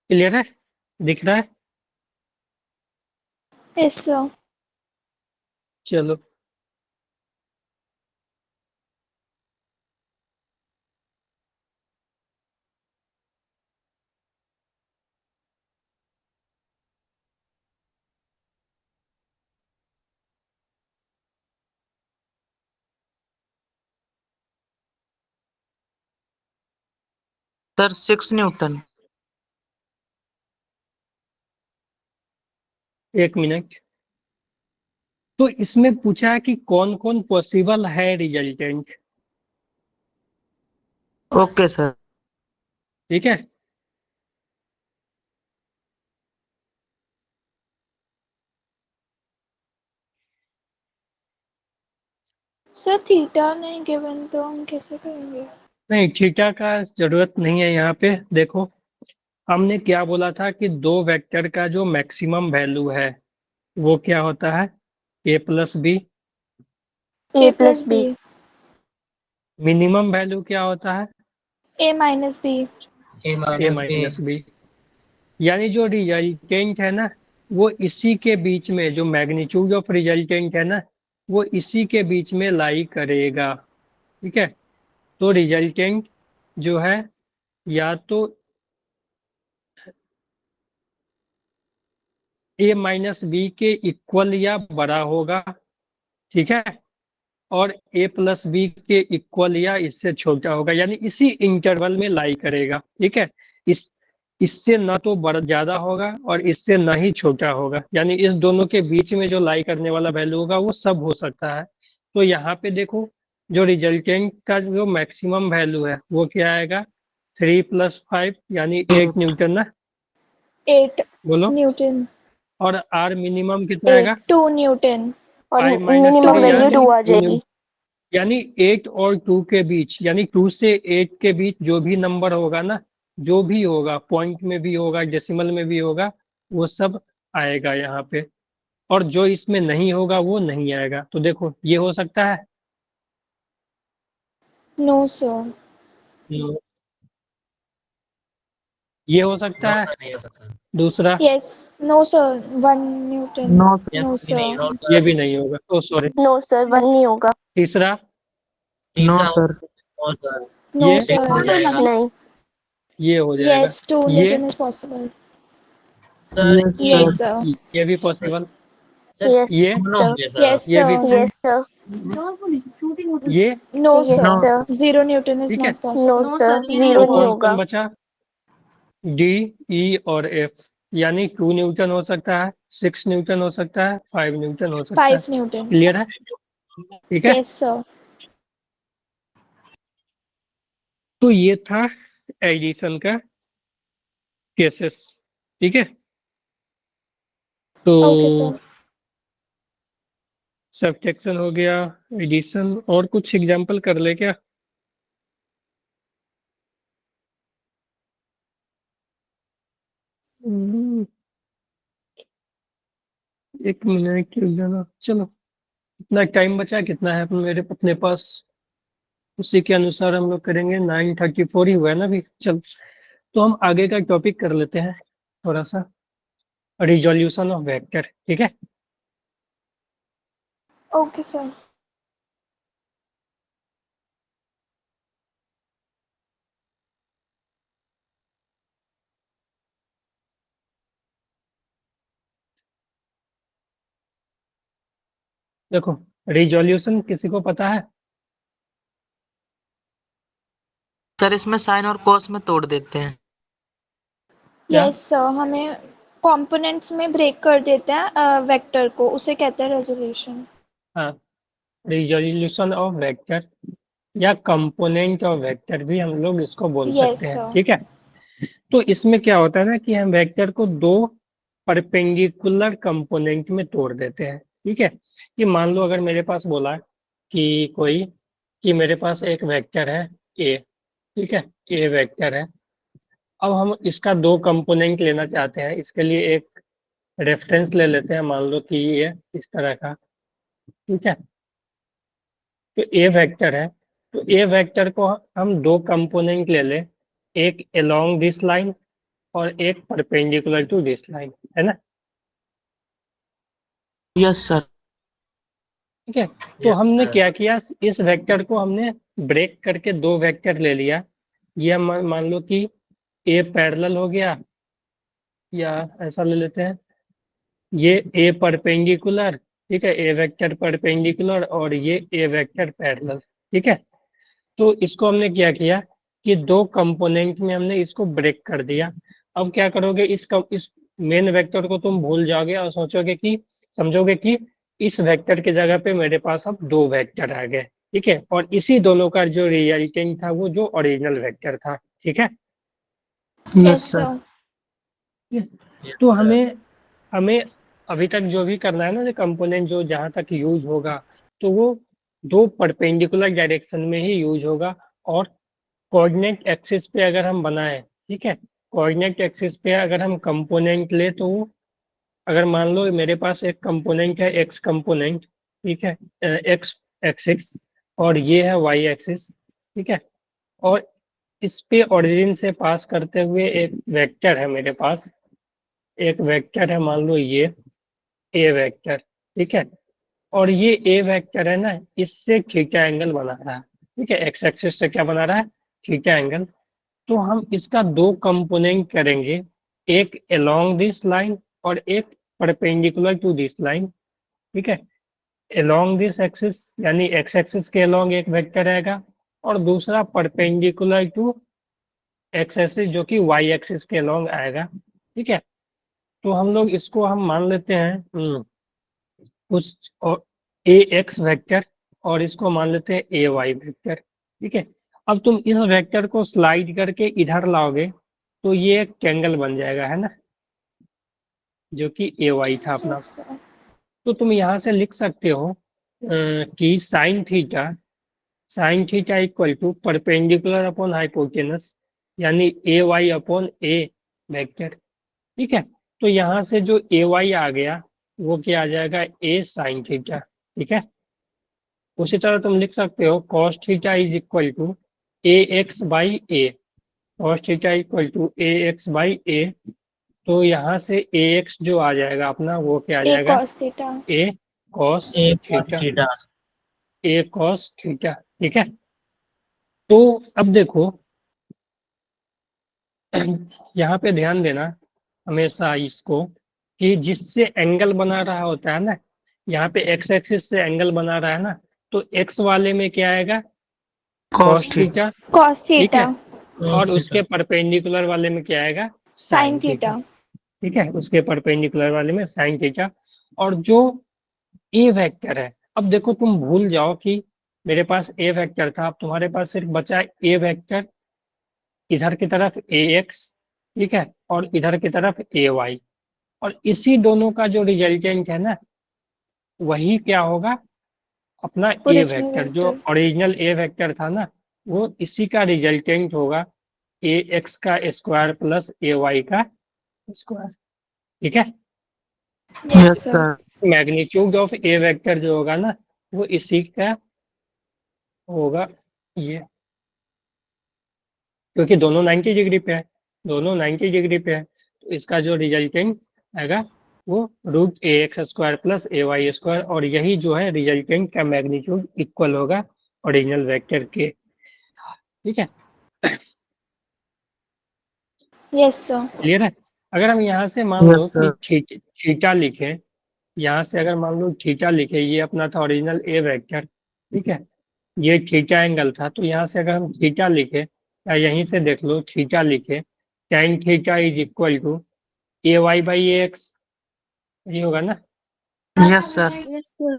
क्लियर है, दिख रहा है। Yes, sir. चलो सर 6 न्यूटन। एक मिनट। तो इसमें पूछा है कि कौन कौन पॉसिबल है रिजल्टेंट। Okay sir. ठीक है, Sir, theta नहीं given तो हम कैसे करेंगे? नहीं थीटा का जरूरत नहीं है यहाँ पे। देखो हमने क्या बोला था कि दो वेक्टर का जो मैक्सिमम वैल्यू है वो क्या होता है, a plus B. A plus B. मिनिमम वैल्यू क्या होता है, A minus B. A a minus B. Minus B. यानी जो रिजल्टेंट है ना वो इसी के बीच में, जो मैग्नीट्यूड ऑफ रिजल्टेंट है ना वो इसी के बीच में लाई करेगा। ठीक है, तो रिजल्टेंट जो है या तो a माइनस बी के इक्वल या बड़ा होगा, ठीक है, और a प्लस बी के इक्वल या इससे छोटा होगा, यानी इसी इंटरवल में लाई करेगा। ठीक है, इस इससे ना तो बड़ा ज्यादा होगा और इससे ना ही छोटा होगा, यानी इस दोनों के बीच में जो लाई करने वाला वैल्यू होगा वो सब हो सकता है। तो यहाँ पे देखो जो रिजल्टेंट का जो मैक्सिमम वैल्यू है वो क्या आएगा, 3 प्लस 5 यानी 8 न्यूटन ना। 8 बोलो। Newton. और आर मिनिमम कितना आएगा, 2 Newton. और 5 माइनस मिनिमम 3 वैल्यू यानी 2 आ जाएगी। यानी 8 और 2 के बीच, यानी 2 से 8 के बीच जो भी नंबर होगा ना, जो भी होगा, पॉइंट में भी होगा डेसिमल में भी होगा, वो सब आएगा यहाँ पे। और जो इसमें नहीं होगा वो नहीं आएगा। तो देखो ये हो सकता है। No, sir. हम्म, ये हो सकता नो है। सर नहीं हो सकता। दूसरा Yes. No, sir. 1 Newton. No yes No, भी नहीं, नो sir. ये सर। भी नहीं होगा, ओ सॉरी। नो सर, 1 नहीं होगा। तीसरा नो तीसरा सर। No sir. No, ये एक हो sir. जाएगा नहीं। ये हो जाएगा। Yes, 2 ये Newton is possible. Sir. Yes Yes, sir. sir. ये भी पॉसिबल। सर यस ये दोनों सर। होंगे सर। Yes, ये भी sir. Yes sir. ये No, Yes, sir. sir. 0 Newton is ठीक है। not no possible. सर, तो 0 नहीं कौन होगा। कौन बचा, डी, ई और एफ। यानी 2 न्यूटन हो सकता है, 6 न्यूटन हो सकता है, 5 न्यूटन हो सकता है। 5 Newton. क्लियर है, ठीक है। Yes, sir. तो ये था एडिशन का केसेस। ठीक है, तो Okay, sir. सब्ट्रैक्शन हो गया, एडिशन, और कुछ एग्जांपल कर ले क्या। हम्म, एक मिनट रुक जाना। चलो कितना टाइम बचा, कितना है मेरे अपने पास, उसी के अनुसार हम लोग करेंगे। 9:34 ही हुआ है ना अभी। चल तो हम आगे का टॉपिक कर लेते हैं थोड़ा सा, रिजोल्यूशन ऑफ वेक्टर। ठीक है, Okay, sir. देखो रिजोल्यूशन किसी को पता है? सर इसमें साइन और कॉस में तोड़ देते हैं। क्या? यस सर, हमें कंपोनेंट्स में ब्रेक कर देते हैं वेक्टर को, उसे कहते हैं रेजोल्यूशन। हाँ, रिजोल्यूशन ऑफ वेक्टर या कंपोनेंट ऑफ वेक्टर भी हम लोग इसको बोल सकते यस हैं, सर। ठीक है। तो इसमें क्या होता है ना कि हम वेक्टर को दो परपेंडिकुलर कंपोनेंट में तोड़ देते हैं, ठीक है। कि मान लो अगर मेरे पास बोला कि कोई कि मेरे पास एक वेक्टर है ए, ठीक है, ए वेक्टर है। अब हम इसका दो कंपोनेंट लेना चाहते हैं, इसके लिए एक रेफरेंस ले लेते हैं, मान लो कि ये इस तरह का, ठीक है। तो ए वेक्टर है, तो ए वेक्टर को हम दो कंपोनेंट ले लें, एक अलोंग दिस लाइन और एक परपेंडिकुलर टू दिस लाइन, है ना। Yes sir. ठीक है, तो Yes, हमने sir. क्या किया, इस वेक्टर को हमने ब्रेक करके दो वेक्टर ले लिया। ये मान लो कि ए पैरेलल हो गया, या ऐसा ले लेते हैं, ये ए परपेंडिकुलर, ठीक है, ए वेक्टर परपेंडिकुलर और ये ए वेक्टर पैरेलल, ठीक है। तो इसको हमने क्या किया कि दो कंपोनेंट में हमने इसको ब्रेक कर दिया। अब क्या करोगे, इस मेन वेक्टर को तुम भूल जाओगे और सोचोगे कि समझोगे कि इस वेक्टर के जगह पे मेरे पास अब दो वेक्टर आ गए, ठीक है, और इसी दोनों का जो रिजल्टेंट था वो जो ओरिजिनल वेक्टर था, ठीक है। Yes yes sir. Sir. Yes, तो sir. हमें हमें अभी तक जो भी करना है ना, जो कंपोनेंट जो जहां तक यूज होगा, तो वो दो परपेंडिकुलर डायरेक्शन में ही यूज होगा। और कोऑर्डिनेट एक्सिस पे अगर हम बनाए, ठीक है, कोऑर्डिनेट एक्सिस पे अगर हम कंपोनेंट ले तो वो, अगर मान लो मेरे पास एक कंपोनेंट है एक्स कंपोनेंट, ठीक है, एक्स एक्सिस, और ये है वाई एक्सिस, ठीक है। और इस पे ओरिजिन से पास करते हुए एक वेक्टर है मेरे पास, एक वेक्टर है, मान लो ये ए वेक्टर, ठीक है। और ये ए वेक्टर है ना, इससे थीटा एंगल बना रहा है, ठीक है, एक्स एक्सिस से क्या बना रहा है, थीटा एंगल। तो हम इसका दो कंपोनेंट करेंगे, एक अलोंग दिस लाइन और एक परपेंडिकुलर टू दिस लाइन, ठीक है। अलोंग दिस एक्सिस यानी एक्स एक्सिस के अलोंग एक वेक्टर रहेगा, और दूसरा परपेंडिकुलर टू एक्स एक्सिस जो कि वाई एक्सिस के अलोंग आएगा, ठीक है। तो हम लोग इसको हम मान लेते हैं कुछ ए एक्स वेक्टर, और इसको मान लेते हैं ए वाई वेक्टर, ठीक है। अब तुम इस वेक्टर को स्लाइड करके इधर लाओगे तो ये एक ट्रायंगल बन जाएगा, है ना, जो कि ए वाई था अपना। Yes sir. तो तुम यहाँ से लिख सकते हो कि sine theta equal to perpendicular upon hypotenuse, यानी A Y upon A vector, ठीक है। तो यहाँ से जो ए वाई आ गया वो क्या आ जाएगा, ए साइन थीटा, ठीक है। उसी तरह तुम लिख सकते हो cos theta is equal to A X by A, cos theta equal to A X by A. तो यहाँ से ए एक्स जो आ जाएगा अपना वो क्या आ ए जाएगा, cos theta. A cos A cos theta, theta. A cos theta, ठीक है। तो अब देखो यहाँ पे ध्यान देना हमेशा इसको, कि जिससे एंगल बना रहा होता है ना, यहाँ पे एक्स एक्सिस से एंगल बना रहा है ना, तो एक्स वाले में क्या आएगा, cos cos theta. Theta, cos ठीक है। थीटा। और Cos उसके theta. परपेंडिकुलर वाले में क्या आएगा, साइन साइन थीटा, थीटा। ठीक है, उसके परपेंडिकुलर वाले में साइन थीटा। और जो ए वेक्टर है, अब देखो तुम भूल जाओ कि मेरे पास ए वेक्टर था, अब तुम्हारे पास सिर्फ बचा ए वेक्टर, इधर की तरफ ए एक्स, ठीक है, और इधर की तरफ ए वाई। और इसी दोनों का जो रिजल्टेंट है ना, वही क्या होगा, अपना ए ओरिजिनल वेक्टर जो वेक्टर। ओरिजिनल ए वेक्टर था ना, वो इसी का रिजल्टेंट होगा, ए एक्स का स्क्वायर प्लस ए वाई का स्क्वायर, ठीक है। Yes yes sir. Sir. Magnitude of A vector जो होगा ना, वो इसी का होगा ये, क्योंकि दोनों 90 डिग्री पे है, दोनों 90 डिग्री पे है, तो इसका जो रिजल्टेंट आएगा वो root A x square plus A Y square, और यही जो है रिजल्टेंट का मैग्नीट्यूड इक्वल होगा ओरिजिनल वेक्टर के, ठीक है। Yes sir. क्लियर है? अगर हम यहाँ से मान यस लो कि सर। थीटा लिखें, यहाँ से अगर मान लो थीटा लिखे, ये अपना था ओरिजिनल ए वेक्टर, ठीक है, ये थीटा एंगल था, तो यहाँ से अगर हम थीटा लिखे, या यहीं से देख लो थीटा लिखे, tan theta is equal to A Y by A X, ये होगा ना, यस सर। Yes, sir.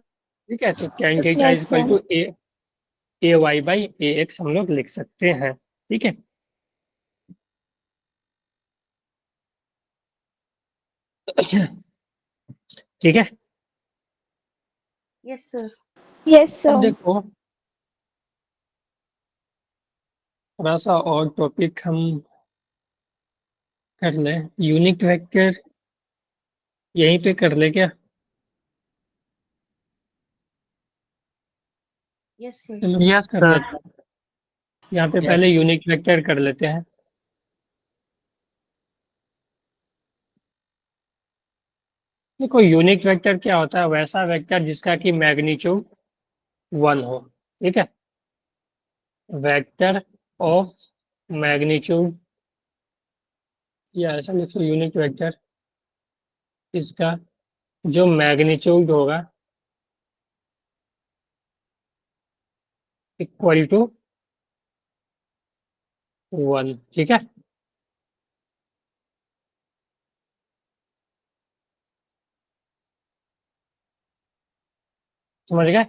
ठीक है। तो tan theta is Yes, equal sir. To A Y by A X हम लोग लिख सकते हैं, ठीक है। ठीक है। Yes, sir. Yes, अब sir. देखो थोड़ा सा और टॉपिक हम कर लें, यूनिट वेक्टर यहीं पे कर ले क्या? Yes, sir. चलो यस कर सर। लेते हैं, यहाँ पे Yes. पहले यूनिट वेक्टर कर लेते हैं। देखो यूनिट वेक्टर क्या होता है, वैसा वेक्टर जिसका कि मैग्नीट्यूड 1 हो, ठीक है, वेक्टर ऑफ मैग्नीट्यूड, या ऐसा लिखो यूनिट वेक्टर इसका जो मैग्नीट्यूड होगा इक्वल टू 1, ठीक है। समझ गए?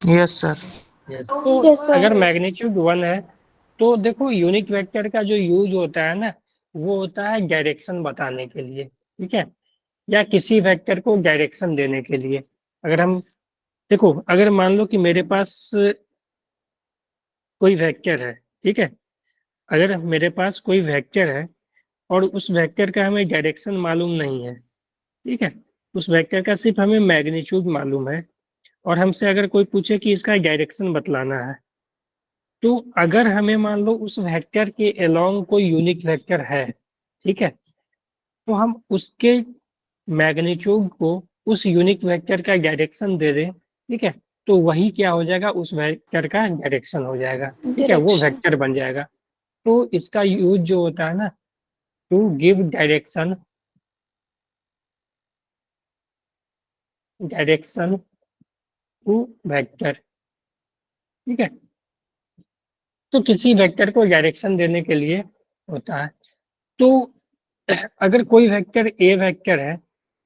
Yes sir. तो Yes, sir. अगर मैग्नीट्यूड 1 है तो देखो यूनिट वेक्टर का जो यूज होता है ना, वो होता है डायरेक्शन बताने के लिए, ठीक है, या किसी वेक्टर को डायरेक्शन देने के लिए। अगर हम देखो, अगर मान लो कि मेरे पास कोई वेक्टर है, ठीक है, अगर मेरे पास कोई वेक्टर है और उस वेक्टर का हमें डायरेक्शन मालूम नहीं है, ठीक है, उस वेक्टर का सिर्फ हमें मैग्नीट्यूड मालूम है, और हमसे अगर कोई पूछे कि इसका डायरेक्शन बतलाना है, तो अगर हमें मान लो उस वेक्टर के अलोंग कोई यूनिट वेक्टर है, ठीक है, तो हम उसके मैग्नीट्यूड को उस यूनिट वेक्टर का डायरेक्शन दे दें, ठीक है, तो वही क्या हो जाएगा, उस वेक्टर का डायरेक्शन हो जाएगा, ठीक है, वो Direction. वेक्टर बन जाएगा। तो इसका यूज जो होता है ना, to give direction, direction to vector, ठीक है, तो किसी वेक्टर को डायरेक्शन देने के लिए होता है। तो अगर कोई वेक्टर ए वेक्टर है,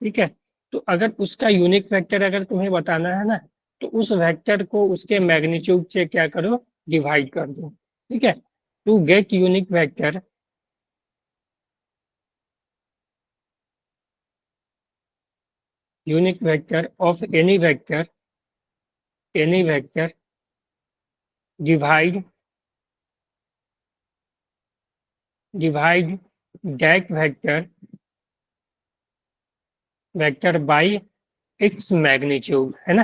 ठीक है, तो अगर उसका यूनिट वेक्टर अगर तुम्हें बताना है ना, तो उस वेक्टर को उसके मैग्नीट्यूड से क्या करो, डिवाइड कर दो, ठीक है, to get unit vector, unit vector of any vector divide divide that vector by its magnitude, है ना।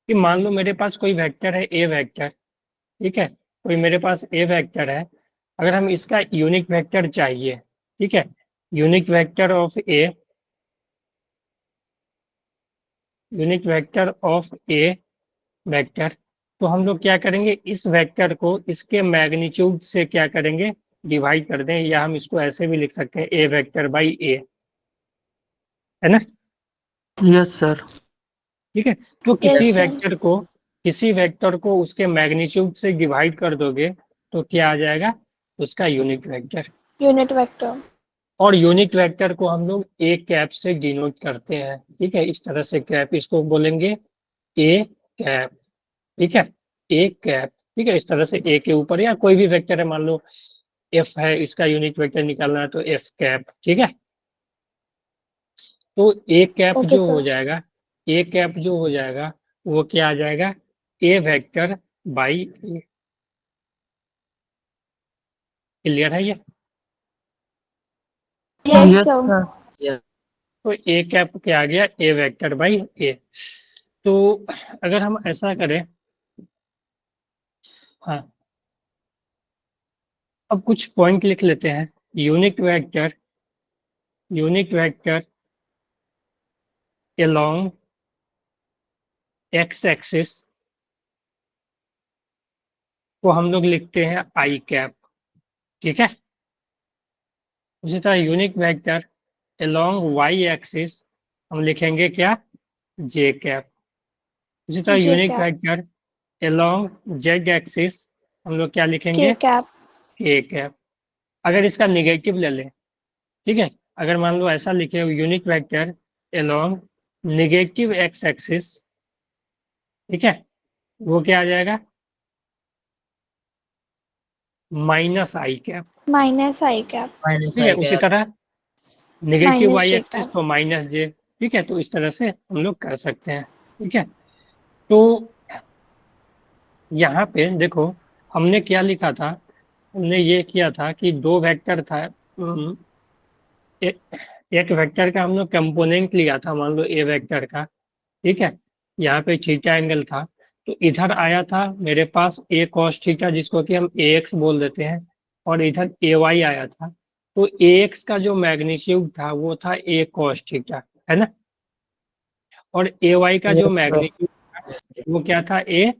कि मान लो मेरे पास कोई वेक्टर है ए वेक्टर, ठीक है, कोई मेरे पास ए वेक्टर है, अगर हम इसका यूनिट वेक्टर चाहिए, ठीक है, unit vector of A, unit vector of A vector, तो हम लोग क्या करेंगे, इस वेक्टर को इसके मैग्नीट्यूड से क्या करेंगे, डिवाइड कर दें, या हम इसको ऐसे भी लिख सकते हैं ए वेक्टर बाई ए, है ना। Yes sir. ठीक है, तो Yes, sir. किसी वेक्टर को उसके मैग्नीट्यूड से डिवाइड कर दोगे तो क्या आ जाएगा, उसका यूनिट वेक्टर। Unit vector. और यूनिट वेक्टर को हम लोग ए कैप से डिनोट करते हैं, ठीक है, इस तरह से कैप, इसको बोलेंगे ए कैप, ठीक है, ए कैप, ठीक है, इस तरह से ए के ऊपर, या कोई भी वेक्टर है, मान लो एफ है, इसका यूनिट वेक्टर निकालना है तो एफ कैप, ठीक है। तो ए कैप Okay, जो हो sir. जाएगा, ए कैप जो हो जाएगा, वो क्या आ जाएगा, ए वेक्टर बाई ए। क्लियर है ये? Yes, yes sir. सर। तो ए कैप क्या आ गया, ए वेक्टर बाई ए। तो अगर हम ऐसा करें, हाँ, अब कुछ पॉइंट लिख लेते हैं। Unit vector along x axis को हम लोग लिखते हैं आई कैप, ठीक है। उसी तरह unit vector along y axis हम लिखेंगे क्या, जे कैप। इसी तरह J unit cap, vector along z axis हम लोग क्या के लिखेंगे, कैप, के कैप। अगर इसका निगेटिव ले लें, ठीक है, अगर मान लो ऐसा लिखे unit vector along negative x axis, ठीक है, वो क्या आ जाएगा, माइनस आई कैप। माइनस आई कैप, ठीक है, उसी तरह नेगेटिव माइनस वाई जे एक्सिस कैप। तो माइनस जे। ठीक है, तो इस तरह से हम लोग कर सकते हैं। ठीक है, तो यहाँ पे देखो हमने क्या लिखा था, हमने ये किया था कि दो वेक्टर था, एक वेक्टर का हम लोग कंपोनेंट लिया था, मान लो ए वेक्टर का। ठीक है, यहाँ पे थीटा एंगल था, तो इधर आया था मेरे पास ए कॉस थीटा, जिसको कि हम ए एक्स बोल देते हैं, और इधर ए वाई आया था। तो ए एक्स का जो मैग्नीट्यूड था वो था ए कॉस थीटा, है ना, और ए वाई का जो मैग्नीट्यूड था वो क्या था, ए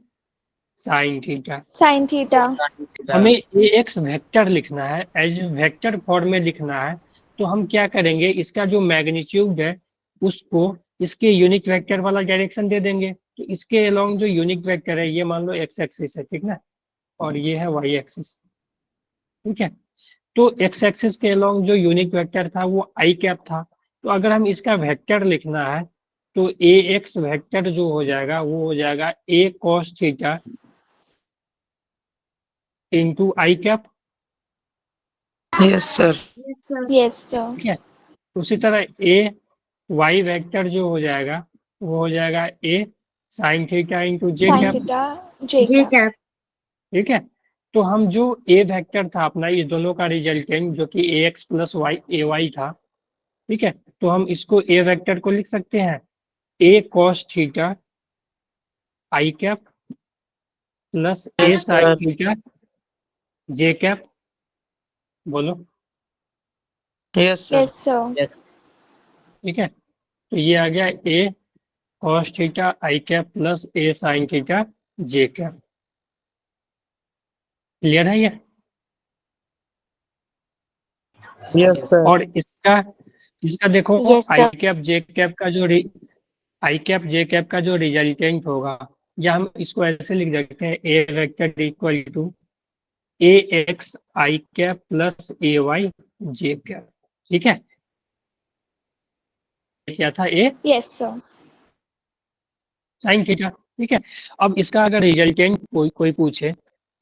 साइन थीटा। साइन थीटा, हमें ए एक्स वेक्टर लिखना है, एज वेक्टर फॉर्म में लिखना है, तो हम क्या करेंगे, इसका जो मैग्नीट्यूड है उसको इसके यूनिट वेक्टर वाला डायरेक्शन दे देंगे। तो इसके अलोंग जो यूनिट वेक्टर है, ये मान लो एक्स एक्सिस है, ठीक ना, और ये है वाई एक्सिस। ठीक है, तो एक्स एक्सिस के अलोंग जो यूनिट वेक्टर था वो आई कैप था। तो अगर हम इसका वेक्टर लिखना है, तो ए एक्स वेक्टर जो हो जाएगा वो हो जाएगा A cos theta into I cap. Yes sir. Yes, sir. Yes sir, ठीक है, उसी तरह ए वाई वेक्टर जो हो जाएगा वो हो जाएगा ए साइन थीटा इंटू जे साइन कैप। थीटा, जे J कैप। cap. ठीक है, तो हम जो ए वेक्टर था अपना, ये दोनों का रिजल्टेंट जो कि ए एक्स प्लस वाई ए वाई था, ठीक है, तो हम इसको ए वेक्टर को लिख सकते हैं ए कॉस थीटा आई कैप प्लस ए यस साइन सर। थीटा जे कैप। बोलो। Yes sir. यस सर, ठीक है, तो ये आ गया ए कॉस थीटा आई कैप प्लस ए साइन थीटा जे कैप। क्लियर है ये। Yes sir. और इसका इसका देखो yes I sir. Cap J cap का जो आई कैप जे कैप का जो रिजल्टेंट होगा, या हम इसको ऐसे लिख सकते हैं A vector equal to A X I cap plus A Y J cap. ठीक है, क्या था A yes sir, sine theta. ठीक है, अब इसका अगर रिजल्टेंट कोई पूछे,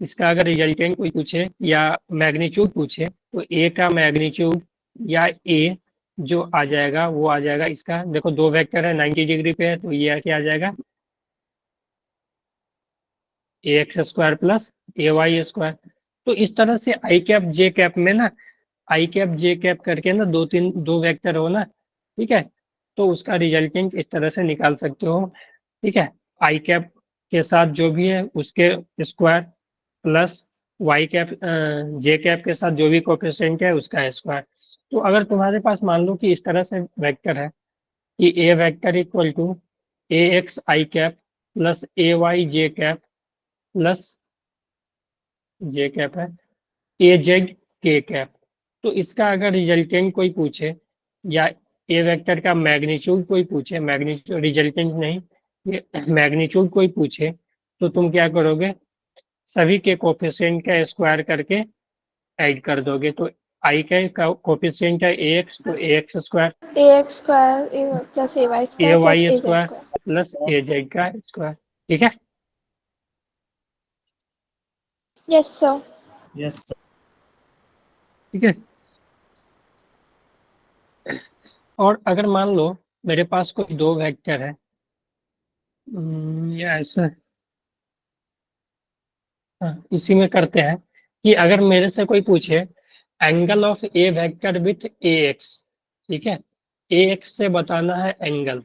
इसका अगर रिजल्टेंट कोई पूछे या मैग्नीट्यूड पूछे, तो ए का मैग्नीट्यूड या ए जो आ जाएगा वो आ जाएगा, इसका देखो दो वेक्टर है 90 डिग्री पे है, तो ये क्या आ जाएगा, ए x square plus A Y square. तो इस तरह से आई कैप जे कैप में ना, आई कैप जे कैप करके ना दो वेक्टर हो ना, ठीक है, तो उसका रिजल्टेंट इस तरह से निकाल सकते हो। ठीक है, आई कैप के साथ जो भी है उसके स्क्वायर प्लस वाई कैप जे कैप के साथ जो भी कोफिशिएंट है उसका स्क्वायर। तो अगर तुम्हारे पास मान लो कि इस तरह से वेक्टर है कि A vector equal to A X I cap plus A Y J cap plus J cap है ए जेड के कैप, तो इसका अगर रिजल्टेंट कोई पूछे या ए वेक्टर का मैग्नीट्यूड कोई पूछे, मैग्नीट्यूड रिजल्टेंट नहीं, ये मैग्नीट्यूड कोई पूछे, तो तुम क्या करोगे, सभी के कोफिशिएंट का स्क्वायर करके ऐड कर दोगे। तो आई का कोफिशिएंट है ए एक्स, तो ए x square, A x square A plus A Y A square plus Y A Z square square. Plus A Z का स्क्वायर। ठीक है, यस सर, ठीक है। और अगर मान लो मेरे पास कोई दो वेक्टर है, या ऐसा, हाँ, इसी में करते हैं कि अगर मेरे से कोई पूछे angle of A vector with A x, ठीक है, ए एक्स से बताना है एंगल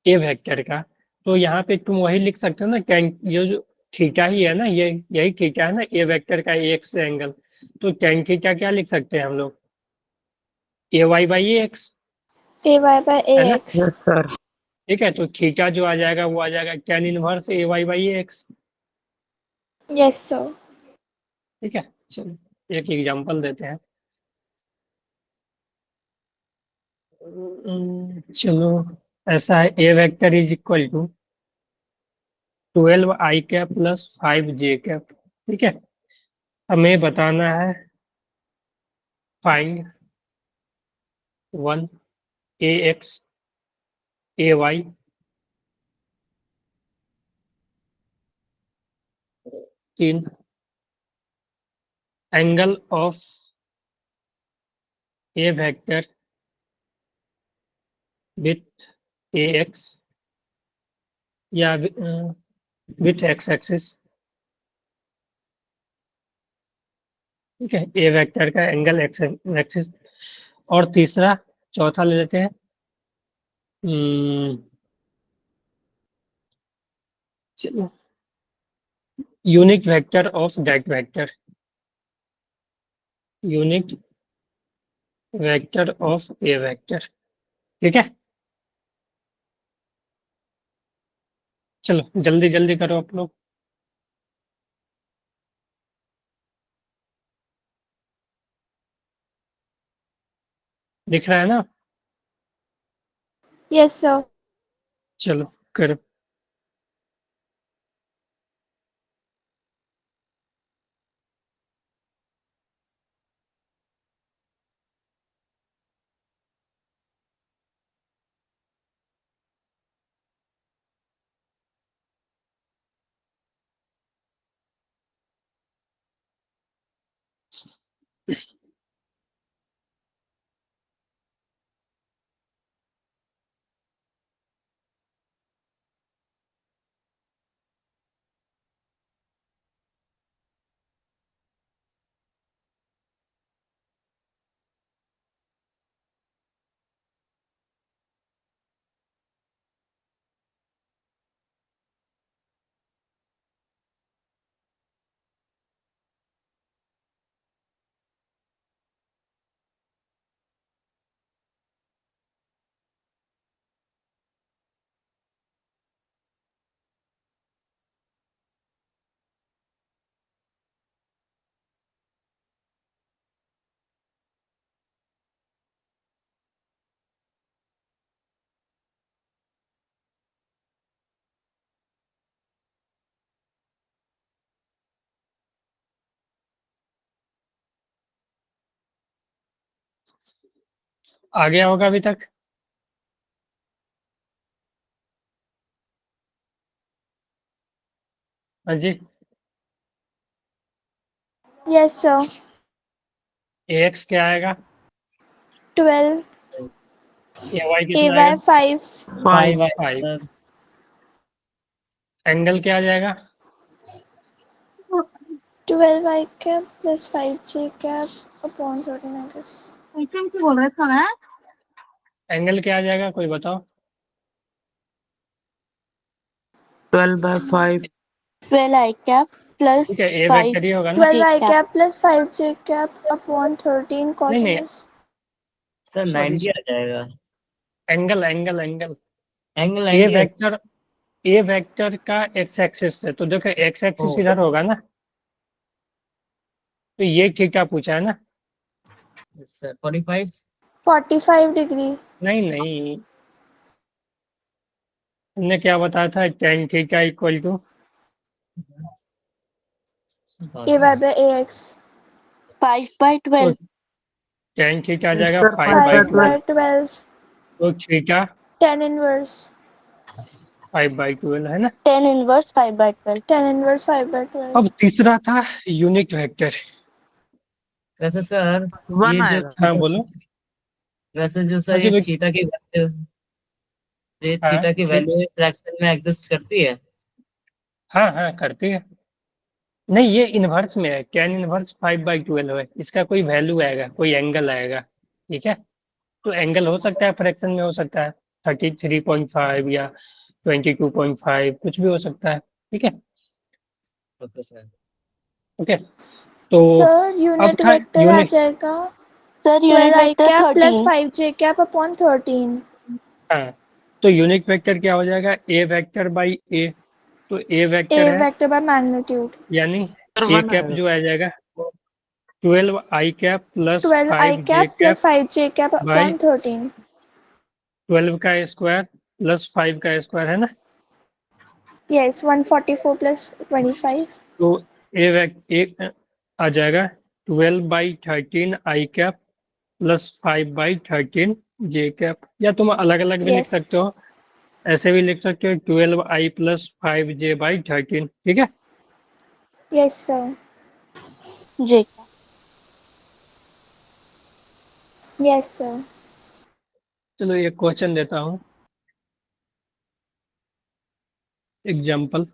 ए वेक्टर का, तो यहाँ पे तुम वही लिख सकते हो ना, ये जो थीटा ही है ना, ये यही थीटा है ना ए वेक्टर का ए एक्स से एंगल, तो टेन थीटा क्या लिख सकते हैं हम लोग, A Y by A X, A Y by A है ना। एक्स। Yes sir. ठीक है, तो थीटा जो आ जाएगा वो आ जाएगा tan inverse A Y by A X. Yes sir, ठीक है, चलो एक एग्जांपल देते हैं। चलो ऐसा है, A vector is equal to 12 i cap plus 5j cap. ठीक है, हमें बताना है find 1 ax ay in angle of a vector with ax या with x axis। ठीक है, ए वेक्टर का एंगल एक्स एक्सिस। और तीसरा चौथा ले लेते हैं, चलो unit vector of that vector, unit vector of A vector. ठीक है, चलो जल्दी जल्दी करो आप लोग। दिख रहा है ना? Yes, sir. चलो करो। आ गया होगा अभी तक? हाँ जी। Yes, sir. ax क्या आएगा? 12 ay कितना आएगा? ay 5 5 5। एंगल क्या आ जाएगा? 12 i cap plus 5j cap upon 13, I guess. ऐसे मुझे बोल रहा है इसका मैं एंगल क्या आ जाएगा, कोई बताओ? 12/5 12 i cap plus ठीक है, ए 5 वेक्टर ही होगा ना? 12 i cap. cap plus 5j cap upon 13 cos नहीं नहीं, inverse. सर सॉरी 90 आ जाएगा। Angle angle angle angle A 90 vector, A vector का एक्स एक्सिस है, तो देखो एक्स एक्सिस इधर होगा ना, तो ये थीटा पूछा है ना? Sir 45 45 degree. नहीं नहीं, हमने क्या बताया था, tan थीटा इक्वल टू ay by ax. 5/12. tan theta आ जाएगा सर 5 बाई 5 by 12 तो थीटा tan inverse. 5 बाई 12 है ना? Tan inverse 5/12. Tan inverse 5 by 12. अब तीसरा था यूनिट वेक्टर। वैसे सर 1 ये जो आएगा। हाँ बोलो। वैसे जो सर हाँ जी ये भाई। थीटा की वैल्यू, ये हाँ थीटा की ठीक। वैल्यू फ्रैक्शन में एग्जिस्ट करती है। हाँ हाँ करती है। नहीं, ये इनवर्स में है, tan इनवर्स 5 बाई 12 है, इसका कोई वैल्यू आएगा, कोई एंगल आएगा। ठीक है, तो एंगल हो सकता है, फ्रैक्शन में हो सकता है 33.5 या 22.5, कुछ भी हो सकता है। ठीक है, ओके सर। ओके। तो Sir, अब unit था vector आ यूनिट। जाएगा Sir, unit 12 i vector cap plus 13. 5j cap upon 13. हाँ, तो यूनिट वेक्टर क्या हो जाएगा, ए वेक्टर बाई ए, तो ए वेक्टर A है, vector by magnitude. यानी सर ए 1 कैप आएगा। जो आ जाएगा 12 I cap plus 12 i 5 J cap cap plus 5j cap by upon 13. 12 का स्क्वायर प्लस 5 का स्क्वायर है ना। Yes, 144 plus 25. तो एक आ जाएगा 12/13 आई कैप प्लस 5/13 जे कैप, या तुम अलग अलग भी लिख सकते हो, Yes. ऐसे भी लिख सकते हो 12i प्लस 5j/13। ठीक है। Yes, sir. J. Yes, sir. चलो ये क्वेश्चन देता हूँ एग्जाम्पल।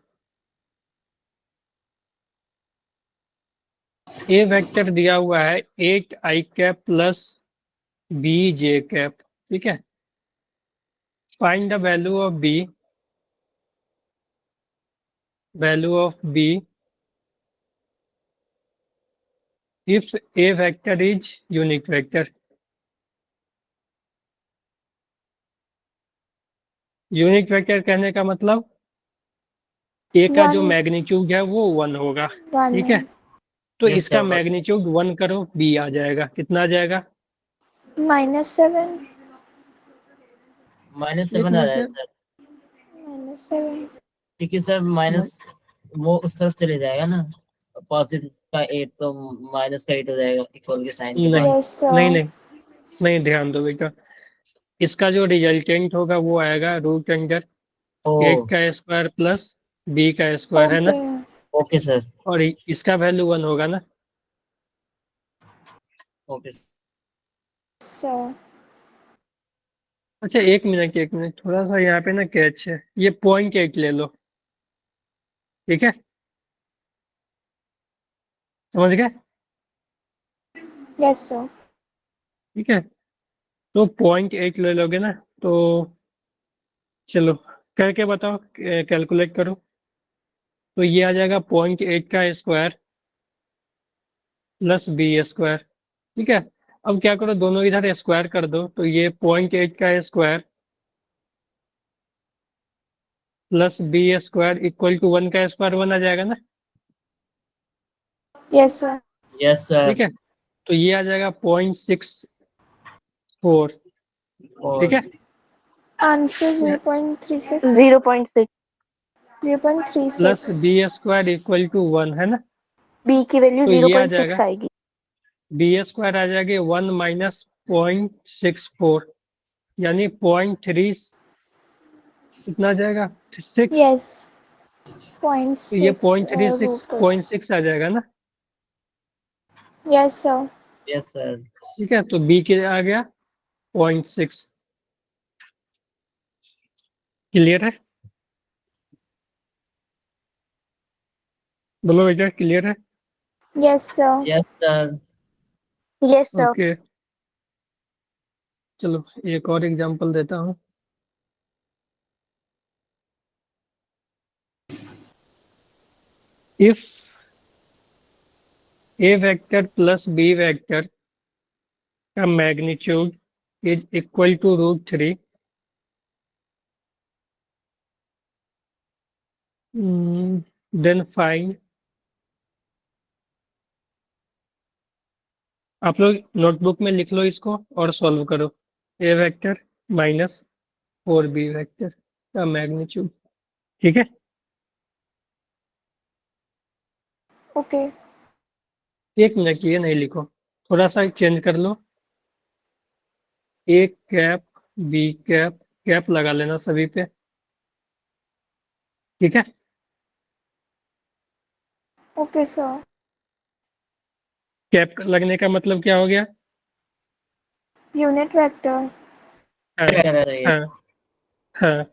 ए वेक्टर दिया हुआ है 8i cap plus bj cap. ठीक है। Find the value of b if a vector is unique vector। Unique vector कहने का मतलब ए का जो 1, मैग्नीट्यूड है वो 1 होगा। 1. ठीक है। तो Yes, इसका sir. मैग्नीट्यूड 1 करो, बी आ जाएगा। कितना आ जाएगा? -7. -7 एक आ रहा मिनट है यार। सर, -7. क्योंकि सर माइनस वो उस तरफ चले जाएगा ना, पॉजिटिव का 8 तो माइनस का 8 हो जाएगा इक्वल के साइन के नहीं बाद। Yes, sir. नहीं नहीं नहीं, ध्यान दो बेटा। इसका जो रिजल्टेंट होगा वो आएगा रूट अंडर ओ 8 का स्क्वायर प्लस बी का स्क्वायर, है ना। Okay. ओके सर, और इसका वैल्यू 1 होगा ना। Okay Sir. अच्छा एक मिनट, थोड़ा सा यहाँ पे ना कैच है, ये 0.8 ले लो। ठीक है, समझ गए? Yes, sir. ठीक है, तो 0.8 ले लोगे ना, तो चलो करके बताओ, कैलकुलेट करो। तो ये आ जाएगा 0.8 का स्क्वायर प्लस बी स्क्वायर। ठीक है। अब क्या करो, दोनों इधर स्क्वायर कर दो, तो ये 0.8 का square plus B square equal to 1 का स्क्वायर 1 आ जाएगा ना। Yes, sir. Yes sir. ठीक है, तो ये आ जाएगा 0.64। ठीक और है। Answer 0.36. 0.6. Plus 0.36. B square equal to 1, है ना। B की वैल्यू तो ये आ 0.6 जाएगा, आएगी। बी स्क्वायर आ जाएगी 1 माइनस 0.64, यानी 0.3 कितना आ जाएगा? 6। Yes. तो ये 0.6 0.36 root. 0.6 आ जाएगा ना। Yes, sir. यस सर, ठीक है, तो बी के आ गया 0.6। क्लियर है? बोलो बेटा, क्लियर है? Yes, sir. Yes sir. Yes, sir. Okay, चलो एक और एग्जांपल देता हूँ। If A vector plus B vector का magnitude is equal to √3, then find. आप लोग नोटबुक में लिख लो इसको और सॉल्व करो। ए वेक्टर माइनस 4b वेक्टर का मैग्नीट्यूड। ठीक है। Okay. एक मिनट, ये नहीं लिखो, थोड़ा सा चेंज कर लो। A cap B cap, cap लगा लेना सभी पे। ठीक है। Okay, sir. कैप लगने का मतलब क्या हो गया? Unit vector. हाँ क्या कह रहा है? हाँ हाँ।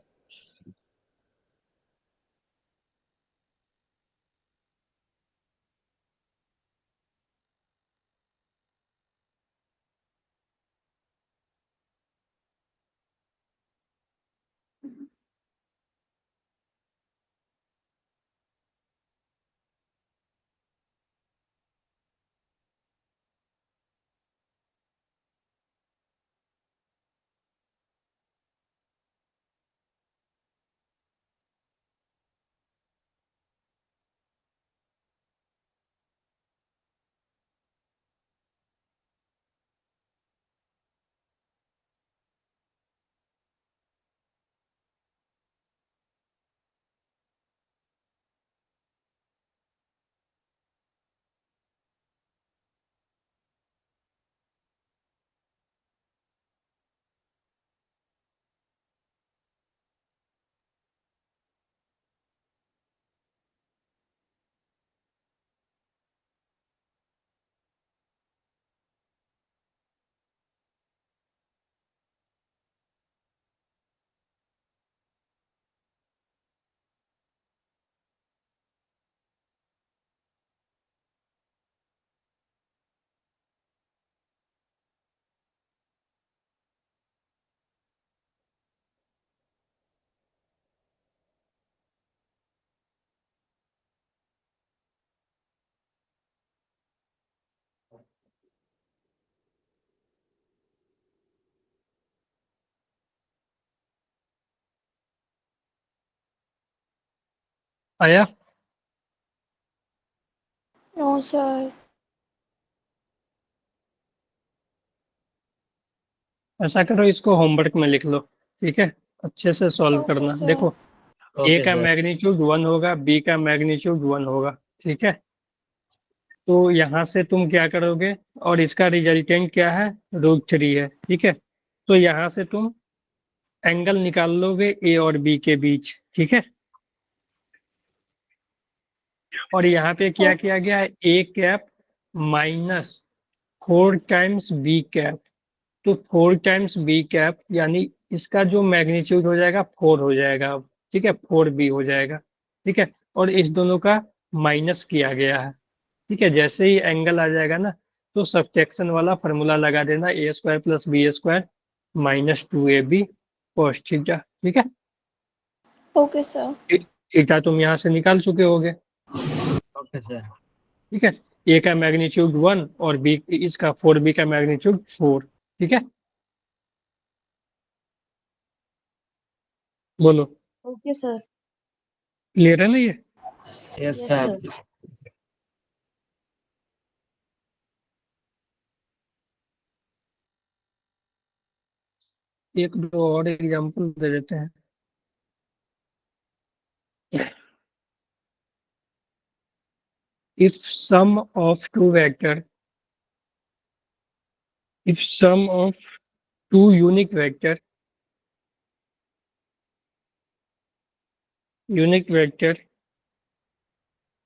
आया? No sir. ऐसा करो, इसको होमवर्क में लिख लो, ठीक है? अच्छे से सॉल्व ओके करना। सर। देखो, ए ओके का सर। मैग्नीट्यूड 1 होगा, बी का मैग्नीट्यूड 1 होगा, ठीक है? तो यहाँ से तुम क्या करोगे, और इसका रिजल्टेंट क्या है, √3 है, ठीक है? तो यहाँ से तुम एंगल निकाल लोगे ए और बी के बीच, ठीक है? और यहाँ पे क्या किया गया है, A cap minus 4 times B cap. तो 4 टाइम्स बी कैप यानी इसका जो मैग्नीट्यूड हो जाएगा 4 हो जाएगा अब, ठीक है? 4b हो जाएगा, ठीक है? और इस दोनों का माइनस किया गया है, ठीक है? जैसे ही एंगल आ जाएगा ना, तो सब्ट्रैक्शन वाला फॉर्मूला लगा देना, a² + b² -2ab cos theta, ठीक है? Okay sir. थीटा तुम यहाँ से निकाल चुके होगे, ओके सर। ठीक है? ए का मैग्नीट्यूड 1 और बी इसका 4b का मैग्नीट्यूड 4, ठीक है? बोलो, ओके सर। क्लियर है ना ये? Yes sir. एक दो और एग्जांपल दे देते हैं। if sum of two vector if sum of two unique vector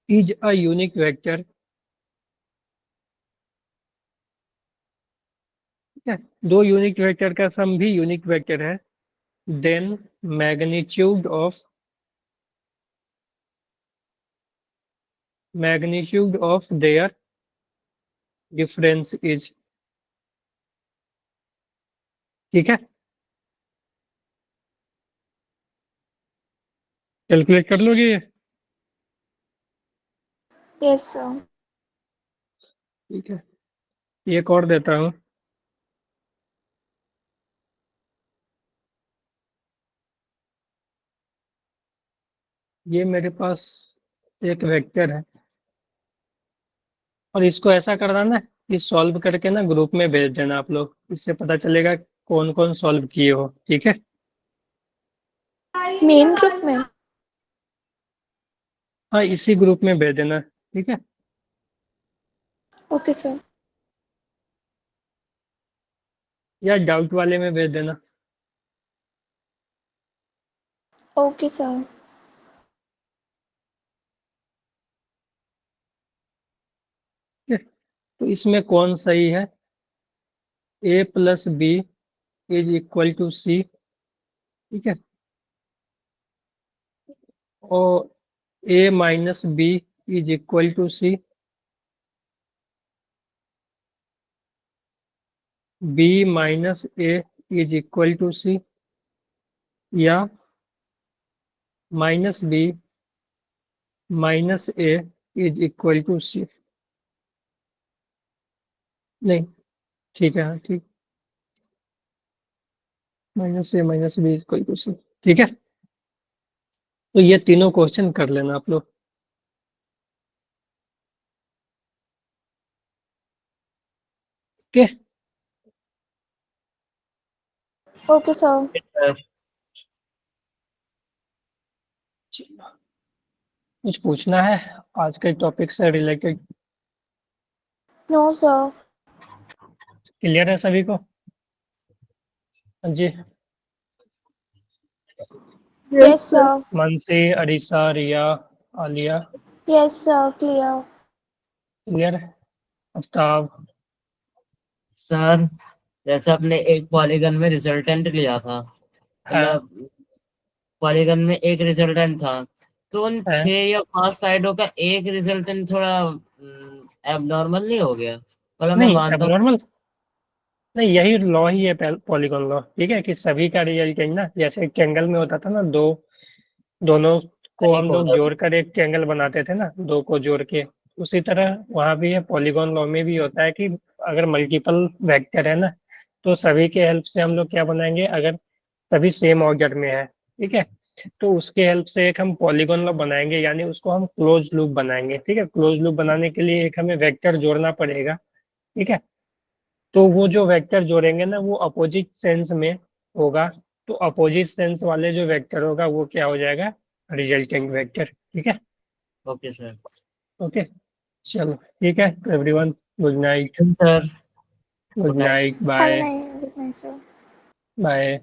is a unique vector, ठीक है? दो यूनिक वेक्टर का सम भी यूनिक वेक्टर है, then magnitude of their difference is, ठीक है? कैलकुलेट कर लोगे ये? Yes sir. ठीक है, एक और देता हूँ। ये मेरे पास एक वेक्टर है, और इसको ऐसा करना ना कि सॉल्व करके ना ग्रुप में भेज देना आप लोग, इससे पता चलेगा कौन कौन सॉल्व किए हो, ठीक है? मेन ग्रुप में। हाँ, इसी ग्रुप में भेज देना, ठीक है? Okay sir. या डाउट वाले में भेज देना। Okay sir. ठीक है? तो इसमें कौन सही है, a + b = c, ठीक है? और a - b = c, b - a = c, या -b - a = c। नहीं, ठीक है, हाँ ठीक, -a - b = c, ठीक है? तो ये तीनों क्वेश्चन कर लेना आप लोग, ओके? Okay sir. कुछ पूछना है आज के टॉपिक से रिलेटेड? No sir. क्लियर है सभी को? हाँ जी, yes sir. Mansi, Arisa, Riya, Aaliya, yes sir, clear. Clear है? आफ्ताब, सर जैसे आपने एक पॉलीगन में रिजल्टेंट लिया था, हाँ, मतलब पॉलीगन में एक रिजल्टेंट था, तो उन है, 6 या 5 साइडों का एक रिजल्टेंट थोड़ा एबनॉर्मल नहीं हो गया? मतलब मैं नहीं मानता हूँ। एबनॉर्मल नहीं, यही लॉ ही है पॉलीगॉन लॉ, ठीक है? कि सभी का रिजल्टेंट ना, जैसे ट्रायंगल में होता था ना, दोनों को एक हम लोग होता था। जोड़कर एक ट्रायंगल बनाते थे ना, दो को जोड़ के, उसी तरह वहां भी है, पॉलीगॉन लॉ में भी होता है कि अगर मल्टीपल वेक्टर है ना, तो सभी के हेल्प से हम लोग क्या बनाएंगे, अगर सभी सेम ऑर्डर में है, ठीक है? तो उसके हेल्प से एक हम पॉलीगॉन बनाएंगे, यानी उसको हम क्लोज लूप बनाएंगे। ठीक है, क्लोज लूप बनाने के लिए एक हमें वेक्टर जोड़ना पड़ेगा। ठीक है, तो वो जो वेक्टर जोड़ेंगे ना वो अपोजिट सेंस में होगा, तो अपोजिट सेंस वाले जो वेक्टर होगा वो क्या हो जाएगा, रिजल्टेंट वेक्टर। ठीक है, ओके सर। ओके, चलो ठीक है everyone, good night, sir good night, have a bye nice good night sir. Bye.